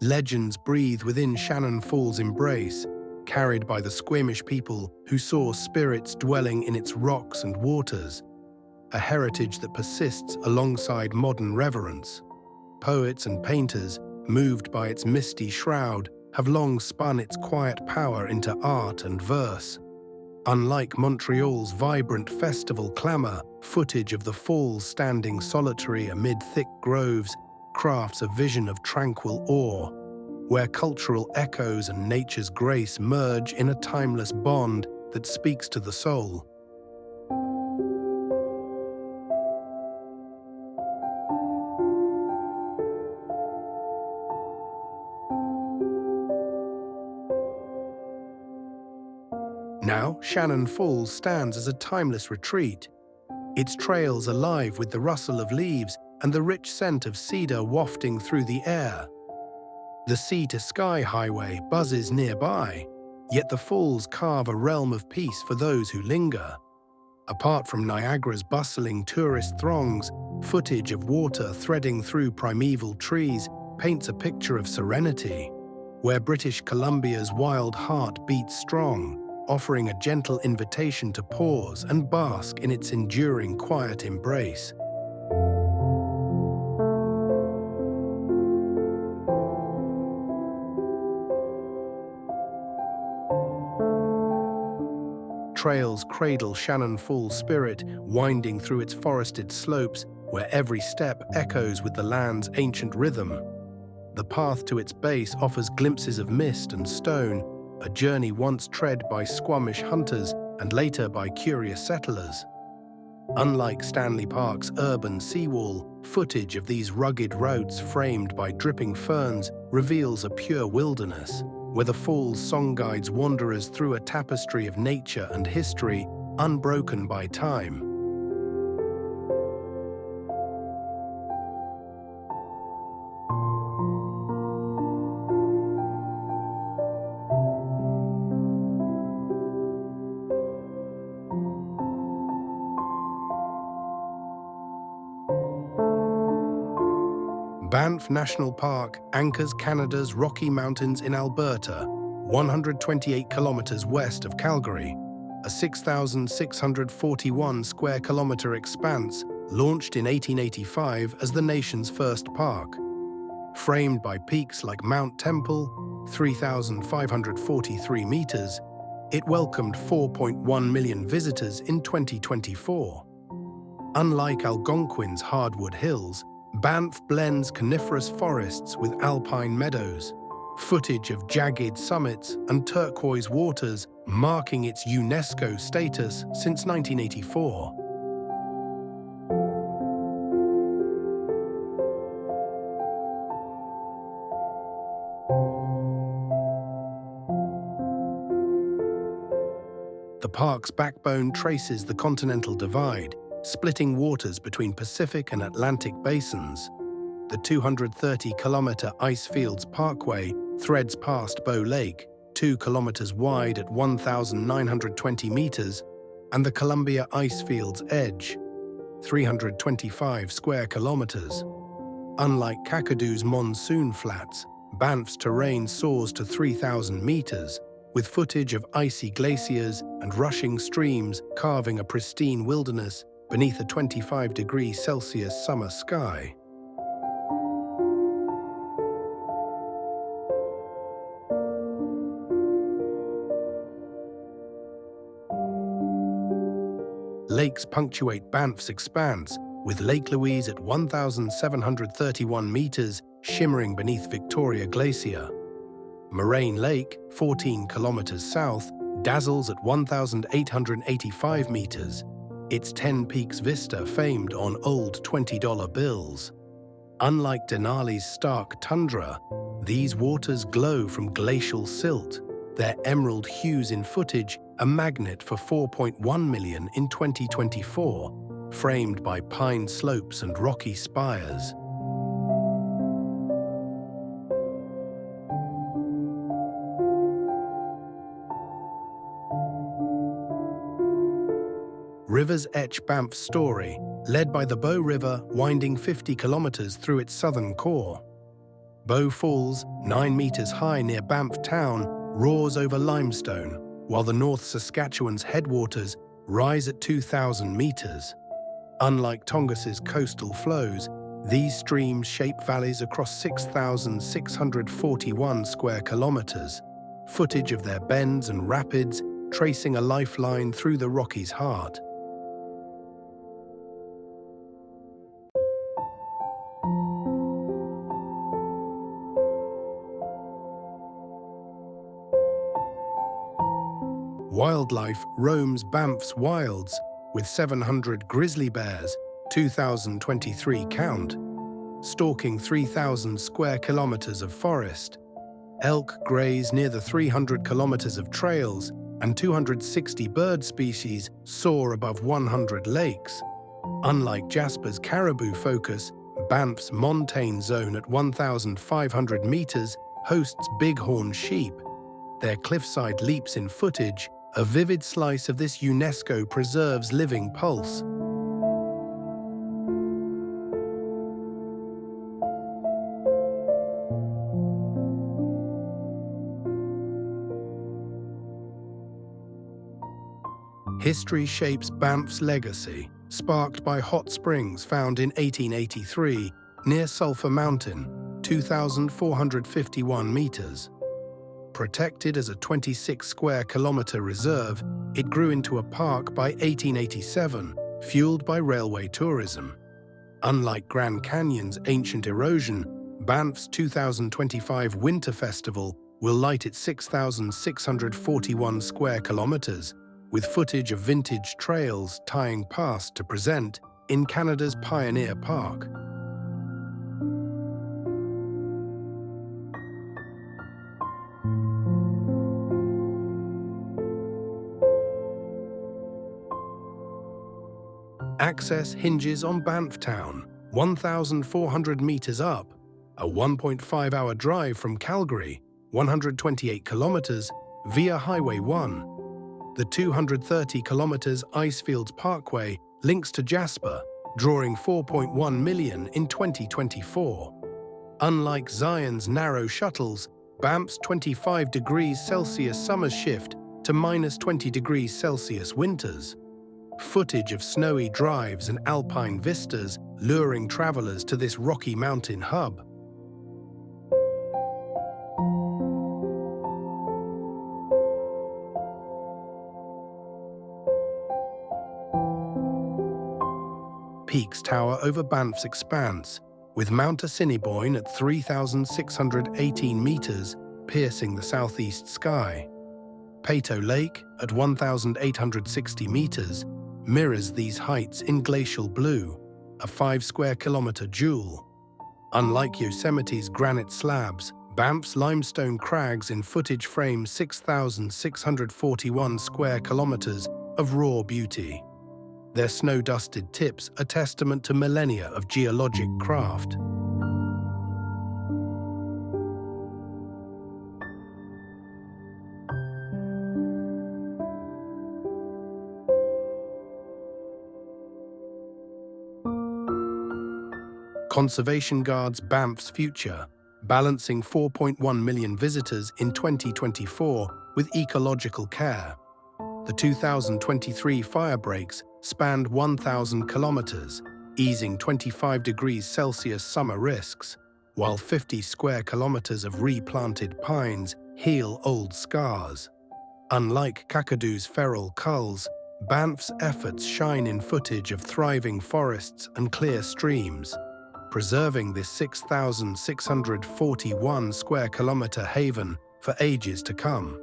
Legends breathe within Shannon Falls' embrace, carried by the Squamish people who saw spirits dwelling in its rocks and waters, a heritage that persists alongside modern reverence. Poets and painters, moved by its misty shroud, have long spun its quiet power into art and verse. Unlike Montreal's vibrant festival clamor, footage of the falls standing solitary amid thick groves crafts a vision of tranquil awe, where cultural echoes and nature's grace merge in a timeless bond that speaks to the soul. Now, Shannon Falls stands as a timeless retreat, its trails alive with the rustle of leaves and the rich scent of cedar wafting through the air. The sea-to-sky highway buzzes nearby, yet the falls carve a realm of peace for those who linger. Apart from Niagara's bustling tourist throngs, footage of water threading through primeval trees paints a picture of serenity, where British Columbia's wild heart beats strong, offering a gentle invitation to pause and bask in its enduring quiet embrace. Trails cradle Shannon Falls' spirit, winding through its forested slopes, where every step echoes with the land's ancient rhythm. The path to its base offers glimpses of mist and stone, a journey once tread by Squamish hunters and later by curious settlers. Unlike Stanley Park's urban seawall, footage of these rugged routes framed by dripping ferns reveals a pure wilderness, where the falls song guides wanderers through a tapestry of nature and history, unbroken by time. Banff National Park anchors Canada's Rocky Mountains in Alberta, 128 kilometers west of Calgary, a 6,641 square kilometer expanse launched in 1885 as the nation's first park. Framed by peaks like Mount Temple, 3,543 meters, it welcomed 4.1 million visitors in 2024. Unlike Algonquin's hardwood hills, Banff blends coniferous forests with alpine meadows, footage of jagged summits and turquoise waters marking its UNESCO status since 1984. The park's backbone traces the Continental Divide, splitting waters between Pacific and Atlantic basins. The 230-kilometer Icefields Parkway threads past Bow Lake, 2 kilometers wide at 1,920 meters, and the Columbia Icefields Edge, 325 square kilometers. Unlike Kakadou's monsoon flats, Banff's terrain soars to 3,000 meters, with footage of icy glaciers and rushing streams carving a pristine wilderness beneath a 25 degrees Celsius summer sky. Lakes punctuate Banff's expanse, with Lake Louise at 1,731 meters shimmering beneath Victoria Glacier. Moraine Lake, 14 kilometers south, dazzles at 1,885 meters, its 10 Peaks vista famed on old $20 bills. Unlike Denali's stark tundra, these waters glow from glacial silt, their emerald hues in footage a magnet for 4.1 million in 2024, framed by pine slopes and rocky spires. Rivers etch Banff's story, led by the Bow River winding 50 kilometers through its southern core. Bow Falls, 9 meters high near Banff town, roars over limestone, while the North Saskatchewan's headwaters rise at 2,000 meters. Unlike Tongus's coastal flows, these streams shape valleys across 6,641 square kilometers, footage of their bends and rapids tracing a lifeline through the Rockies' heart. Wildlife roams Banff's wilds, with 700 grizzly bears, 2,023 count, stalking 3,000 square kilometers of forest. Elk graze near the 300 kilometers of trails, and 260 bird species soar above 100 lakes. Unlike Jasper's caribou focus, Banff's montane zone at 1,500 meters hosts bighorn sheep. Their cliffside leaps in footage, a vivid slice of this UNESCO preserve's living pulse. History shapes Banff's legacy, sparked by hot springs found in 1883 near Sulphur Mountain, 2,451 meters. Protected as a 26 square kilometer reserve, it grew into a park by 1887, fueled by railway tourism. Unlike Grand Canyon's ancient erosion, Banff's 2025 Winter Festival will light its 6,641 square kilometers, with footage of vintage trails tying past to present in Canada's Pioneer Park. Access hinges on Banff town, 1,400 meters up, a 1.5-hour drive from Calgary, 128 kilometers, via Highway 1. The 230 kilometers Icefields Parkway links to Jasper, drawing 4.1 million in 2024. Unlike Zion's narrow shuttles, Banff's 25 degrees Celsius summers shift to minus 20 degrees Celsius winters. Footage of snowy drives and alpine vistas luring travelers to this Rocky Mountain hub. Peaks tower over Banff's expanse, with Mount Assiniboine at 3,618 meters piercing the southeast sky. Peyto Lake, at 1,860 meters, mirrors these heights in glacial blue, a 5-square-kilometer jewel. Unlike Yosemite's granite slabs, Banff's limestone crags in footage frame 6,641 square kilometers of raw beauty. Their snow-dusted tips a testament to millennia of geologic craft. Conservation guards Banff's future, balancing 4.1 million visitors in 2024 with ecological care. The 2023 fire breaks spanned 1,000 kilometers, easing 25 degrees Celsius summer risks, while 50 square kilometers of replanted pines heal old scars. Unlike Kakadou's feral culls, Banff's efforts shine in footage of thriving forests and clear streams, preserving this 6,641 square kilometer haven for ages to come.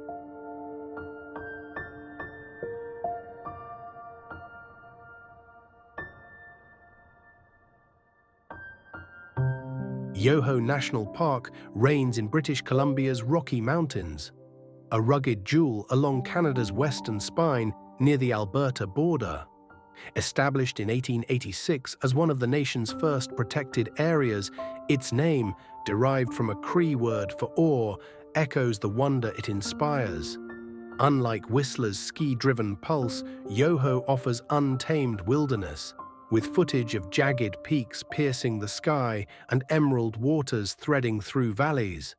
Yoho National Park reigns in British Columbia's Rocky Mountains, a rugged jewel along Canada's western spine near the Alberta border. Established in 1886 as one of the nation's first protected areas, its name, derived from a Cree word for awe, echoes the wonder it inspires. Unlike Whistler's ski-driven pulse, Yoho offers untamed wilderness, with footage of jagged peaks piercing the sky and emerald waters threading through valleys.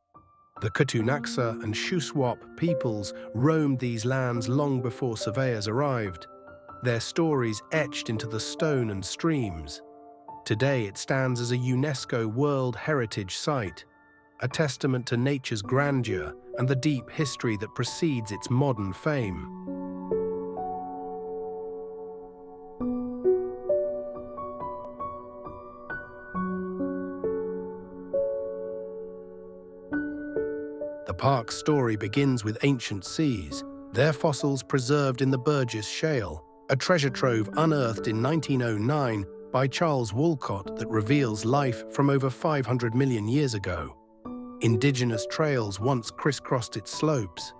The Ktunaxa and Shuswap peoples roamed these lands long before surveyors arrived, their stories etched into the stone and streams. Today it stands as a UNESCO World Heritage Site, a testament to nature's grandeur and the deep history that precedes its modern fame. The park's story begins with ancient seas, their fossils preserved in the Burgess Shale, a treasure trove unearthed in 1909 by Charles Walcott that reveals life from over 500 million years ago. Indigenous trails once crisscrossed its slopes,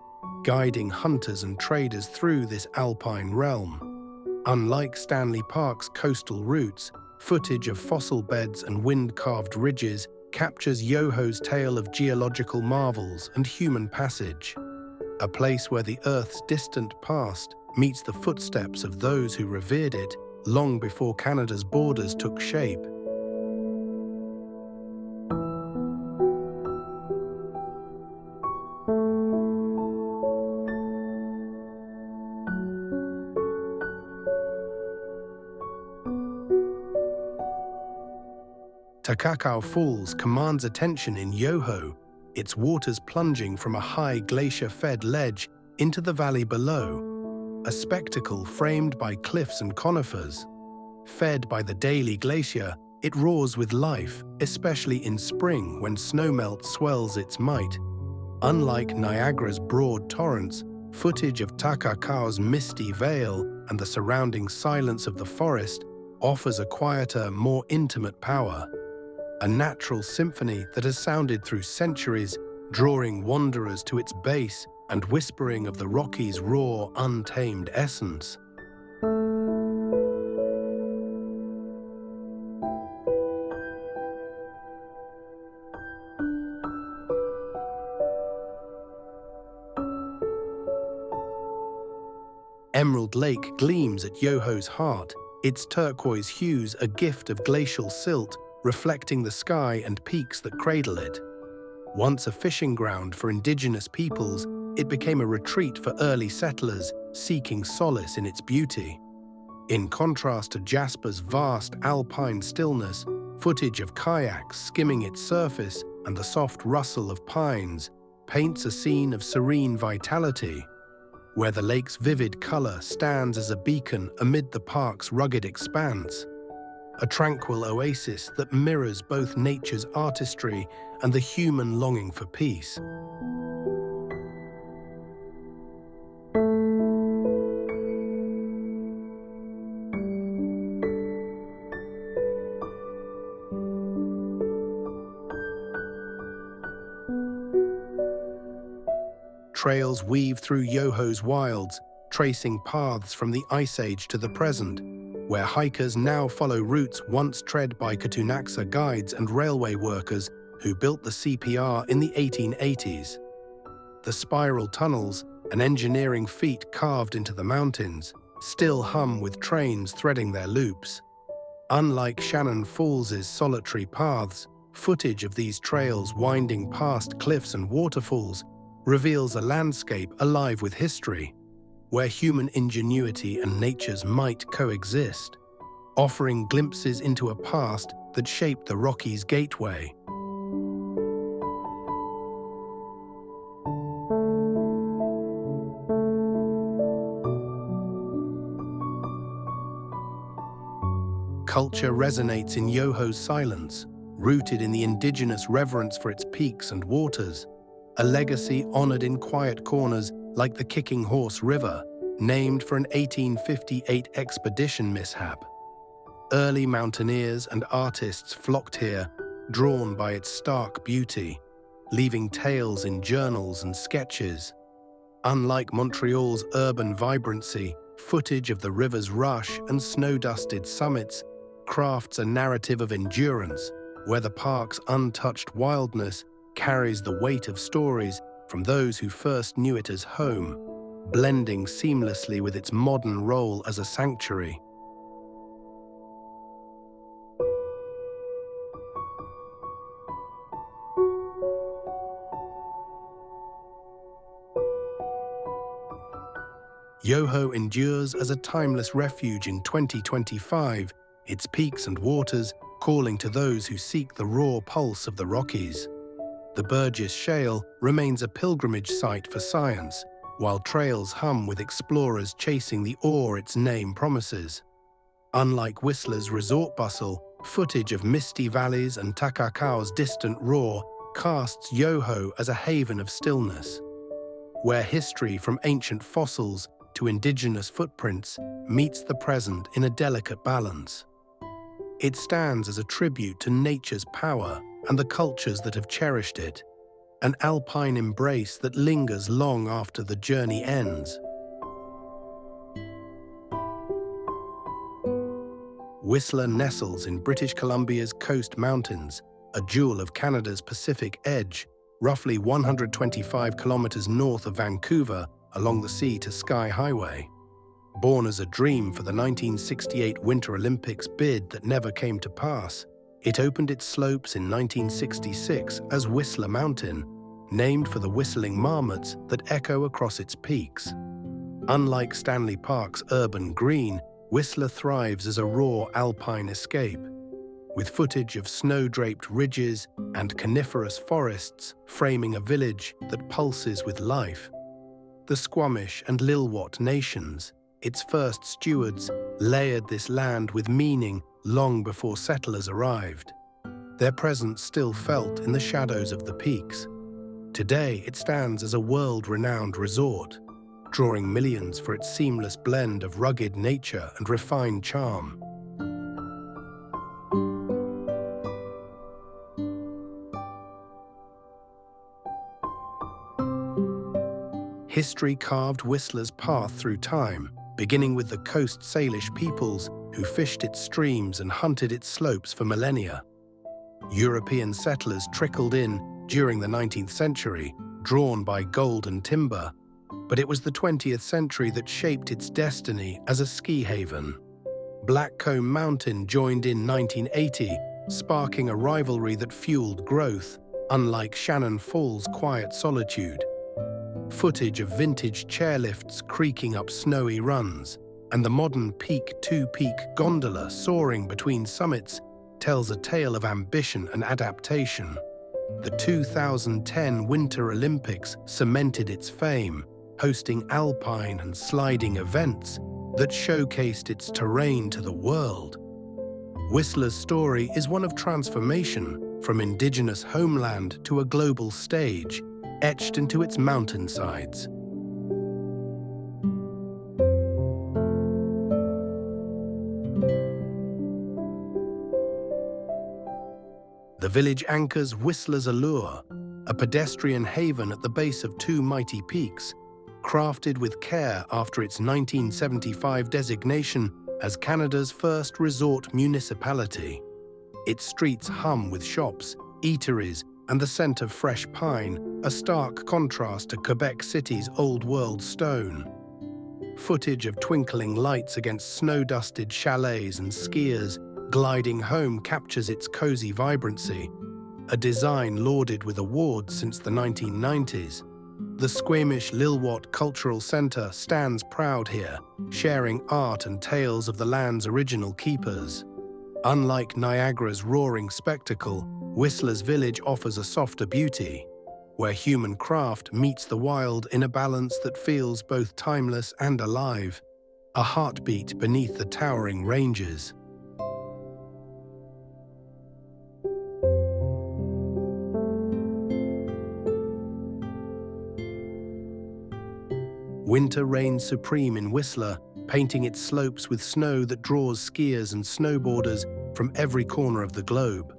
guiding hunters and traders through this alpine realm. Unlike Stanley Park's coastal routes, footage of fossil beds and wind-carved ridges captures Yoho's tale of geological marvels and human passage, a place where the Earth's distant past meets the footsteps of those who revered it long before Canada's borders took shape. Takakau Falls commands attention in Yoho, its waters plunging from a high glacier-fed ledge into the valley below, a spectacle framed by cliffs and conifers. Fed by the daily glacier, it roars with life, especially in spring when snowmelt swells its might. Unlike Niagara's broad torrents, footage of Takakau's misty vale and the surrounding silence of the forest offers a quieter, more intimate power. A natural symphony that has sounded through centuries, drawing wanderers to its base and whispering of the Rockies' raw, untamed essence. Emerald Lake gleams at Yoho's heart, its turquoise hues a gift of glacial silt, reflecting the sky and peaks that cradle it. Once a fishing ground for indigenous peoples, it became a retreat for early settlers seeking solace in its beauty. In contrast to Jasper's vast alpine stillness, footage of kayaks skimming its surface and the soft rustle of pines paints a scene of serene vitality, where the lake's vivid color stands as a beacon amid the park's rugged expanse. a tranquil oasis that mirrors both nature's artistry and the human longing for peace. Trails weave through Yoho's wilds, tracing paths from the Ice Age to the present, where hikers now follow routes once tread by Katunaxa guides and railway workers who built the CPR in the 1880s. The spiral tunnels, an engineering feat carved into the mountains, still hum with trains threading their loops. Unlike Shannon Falls' solitary paths, footage of these trails winding past cliffs and waterfalls reveals a landscape alive with history, where human ingenuity and nature's might coexist, offering glimpses into a past that shaped the Rockies' gateway. Culture resonates in Yoho's silence, rooted in the indigenous reverence for its peaks and waters, a legacy honored in quiet corners like the Kicking Horse River, named for an 1858 expedition mishap. Early mountaineers and artists flocked here, drawn by its stark beauty, leaving tales in journals and sketches. Unlike Montreal's urban vibrancy, footage of the river's rush and snow-dusted summits crafts a narrative of endurance, where the park's untouched wildness carries the weight of stories from those who first knew it as home, blending seamlessly with its modern role as a sanctuary. Yoho endures as a timeless refuge in 2025, its peaks and waters calling to those who seek the raw pulse of the Rockies. The Burgess Shale remains a pilgrimage site for science, while trails hum with explorers chasing the awe its name promises. Unlike Whistler's resort bustle, footage of misty valleys and Takakau's distant roar casts Yoho as a haven of stillness, where history from ancient fossils to indigenous footprints meets the present in a delicate balance. It stands as a tribute to nature's power and the cultures that have cherished it, an alpine embrace that lingers long after the journey ends. Whistler nestles in British Columbia's Coast Mountains, a jewel of Canada's Pacific edge, roughly 125 kilometers north of Vancouver along the sea-to-sky highway. Born as a dream for the 1968 Winter Olympics bid that never came to pass, it opened its slopes in 1966 as Whistler Mountain, named for the whistling marmots that echo across its peaks. Unlike Stanley Park's urban green, Whistler thrives as a raw alpine escape, with footage of snow-draped ridges and coniferous forests framing a village that pulses with life. The Squamish and Lilwat nations, its first stewards, layered this land with meaning long before settlers arrived. Their presence still felt in the shadows of the peaks. Today, it stands as a world-renowned resort, drawing millions for its seamless blend of rugged nature and refined charm. History carved Whistler's path through time, beginning with the Coast Salish peoples who fished its streams and hunted its slopes for millennia. European settlers trickled in during the 19th century, drawn by gold and timber, but it was the 20th century that shaped its destiny as a ski haven. Blackcomb Mountain joined in 1980, sparking a rivalry that fueled growth, unlike Shannon Falls' quiet solitude. Footage of vintage chairlifts creaking up snowy runs, and the modern peak-to-peak gondola soaring between summits tells a tale of ambition and adaptation. The 2010 Winter Olympics cemented its fame, hosting alpine and sliding events that showcased its terrain to the world. Whistler's story is one of transformation from indigenous homeland to a global stage, etched into its mountainsides. The village anchors Whistler's allure, a pedestrian haven at the base of two mighty peaks, crafted with care after its 1975 designation as Canada's first resort municipality. Its streets hum with shops, eateries, and the scent of fresh pine, a stark contrast to Quebec City's old-world stone. Footage of twinkling lights against snow-dusted chalets and skiers gliding home captures its cozy vibrancy, a design lauded with awards since the 1990s. The Squamish Lilwat Cultural Centre stands proud here, sharing art and tales of the land's original keepers. Unlike Niagara's roaring spectacle, Whistler's village offers a softer beauty, where human craft meets the wild in a balance that feels both timeless and alive, a heartbeat beneath the towering ranges. Winter reigns supreme in Whistler, painting its slopes with snow that draws skiers and snowboarders from every corner of the globe.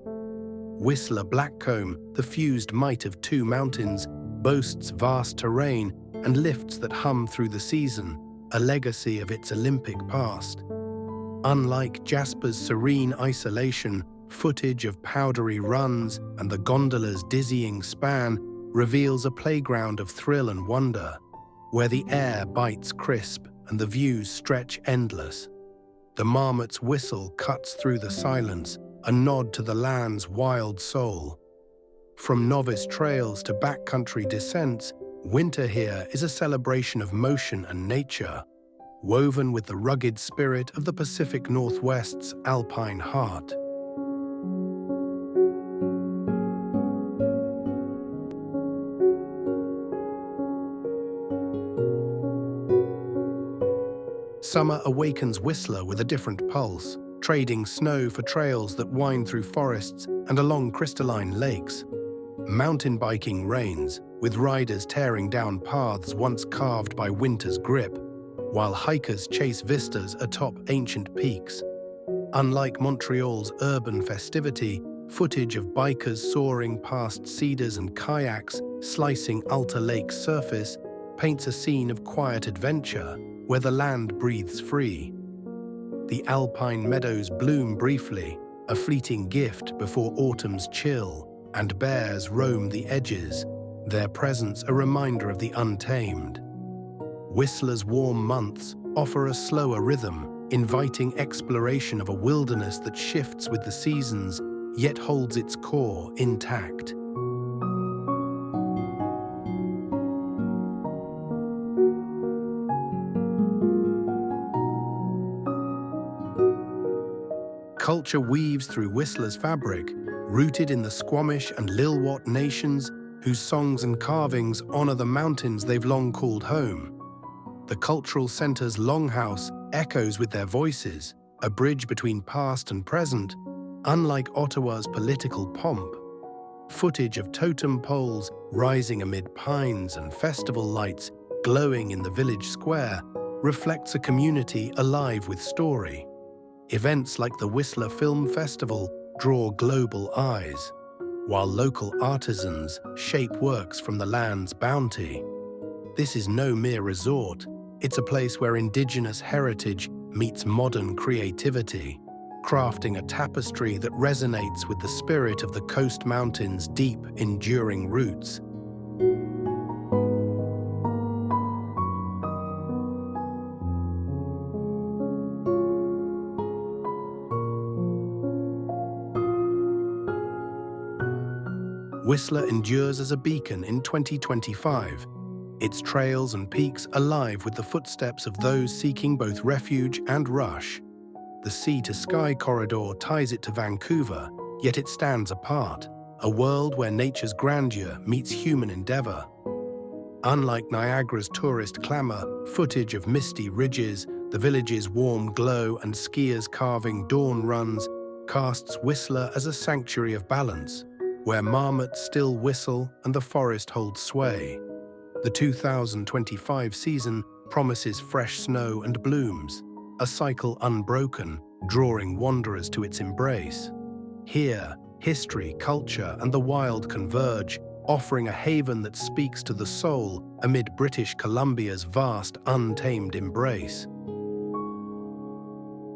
Whistler Blackcomb, the fused might of two mountains, boasts vast terrain and lifts that hum through the season, a legacy of its Olympic past. Unlike Jasper's serene isolation, footage of powdery runs and the gondola's dizzying span reveals a playground of thrill and wonder, where the air bites crisp and the views stretch endless. The marmot's whistle cuts through the silence, a nod to the land's wild soul. From novice trails to backcountry descents, winter here is a celebration of motion and nature, woven with the rugged spirit of the Pacific Northwest's alpine heart. Summer awakens Whistler with a different pulse, trading snow for trails that wind through forests and along crystalline lakes. Mountain biking reigns, with riders tearing down paths once carved by winter's grip, while hikers chase vistas atop ancient peaks. Unlike Montreal's urban festivity, footage of bikers soaring past cedars and kayaks slicing Alta Lake's surface paints a scene of quiet adventure where the land breathes free. The alpine meadows bloom briefly, a fleeting gift before autumn's chill, and bears roam the edges, their presence a reminder of the untamed. Whistler's warm months offer a slower rhythm, inviting exploration of a wilderness that shifts with the seasons, yet holds its core intact. Culture weaves through Whistler's fabric, rooted in the Squamish and Lilwat nations, whose songs and carvings honor the mountains they've long called home. The cultural center's longhouse echoes with their voices, a bridge between past and present, unlike Ottawa's political pomp. Footage of totem poles rising amid pines and festival lights glowing in the village square reflects a community alive with story. Events like the Whistler Film Festival draw global eyes, while local artisans shape works from the land's bounty. This is no mere resort, it's a place where indigenous heritage meets modern creativity, crafting a tapestry that resonates with the spirit of the Coast Mountains' deep, enduring roots. Whistler endures as a beacon in 2025, its trails and peaks alive with the footsteps of those seeking both refuge and rush. The sea-to-sky corridor ties it to Vancouver, yet it stands apart, a world where nature's grandeur meets human endeavor. Unlike Niagara's tourist clamor, footage of misty ridges, the village's warm glow, and skiers carving dawn runs casts Whistler as a sanctuary of balance, where marmots still whistle and the forest holds sway. The 2025 season promises fresh snow and blooms, a cycle unbroken, drawing wanderers to its embrace. Here, history, culture, and the wild converge, offering a haven that speaks to the soul amid British Columbia's vast, untamed embrace.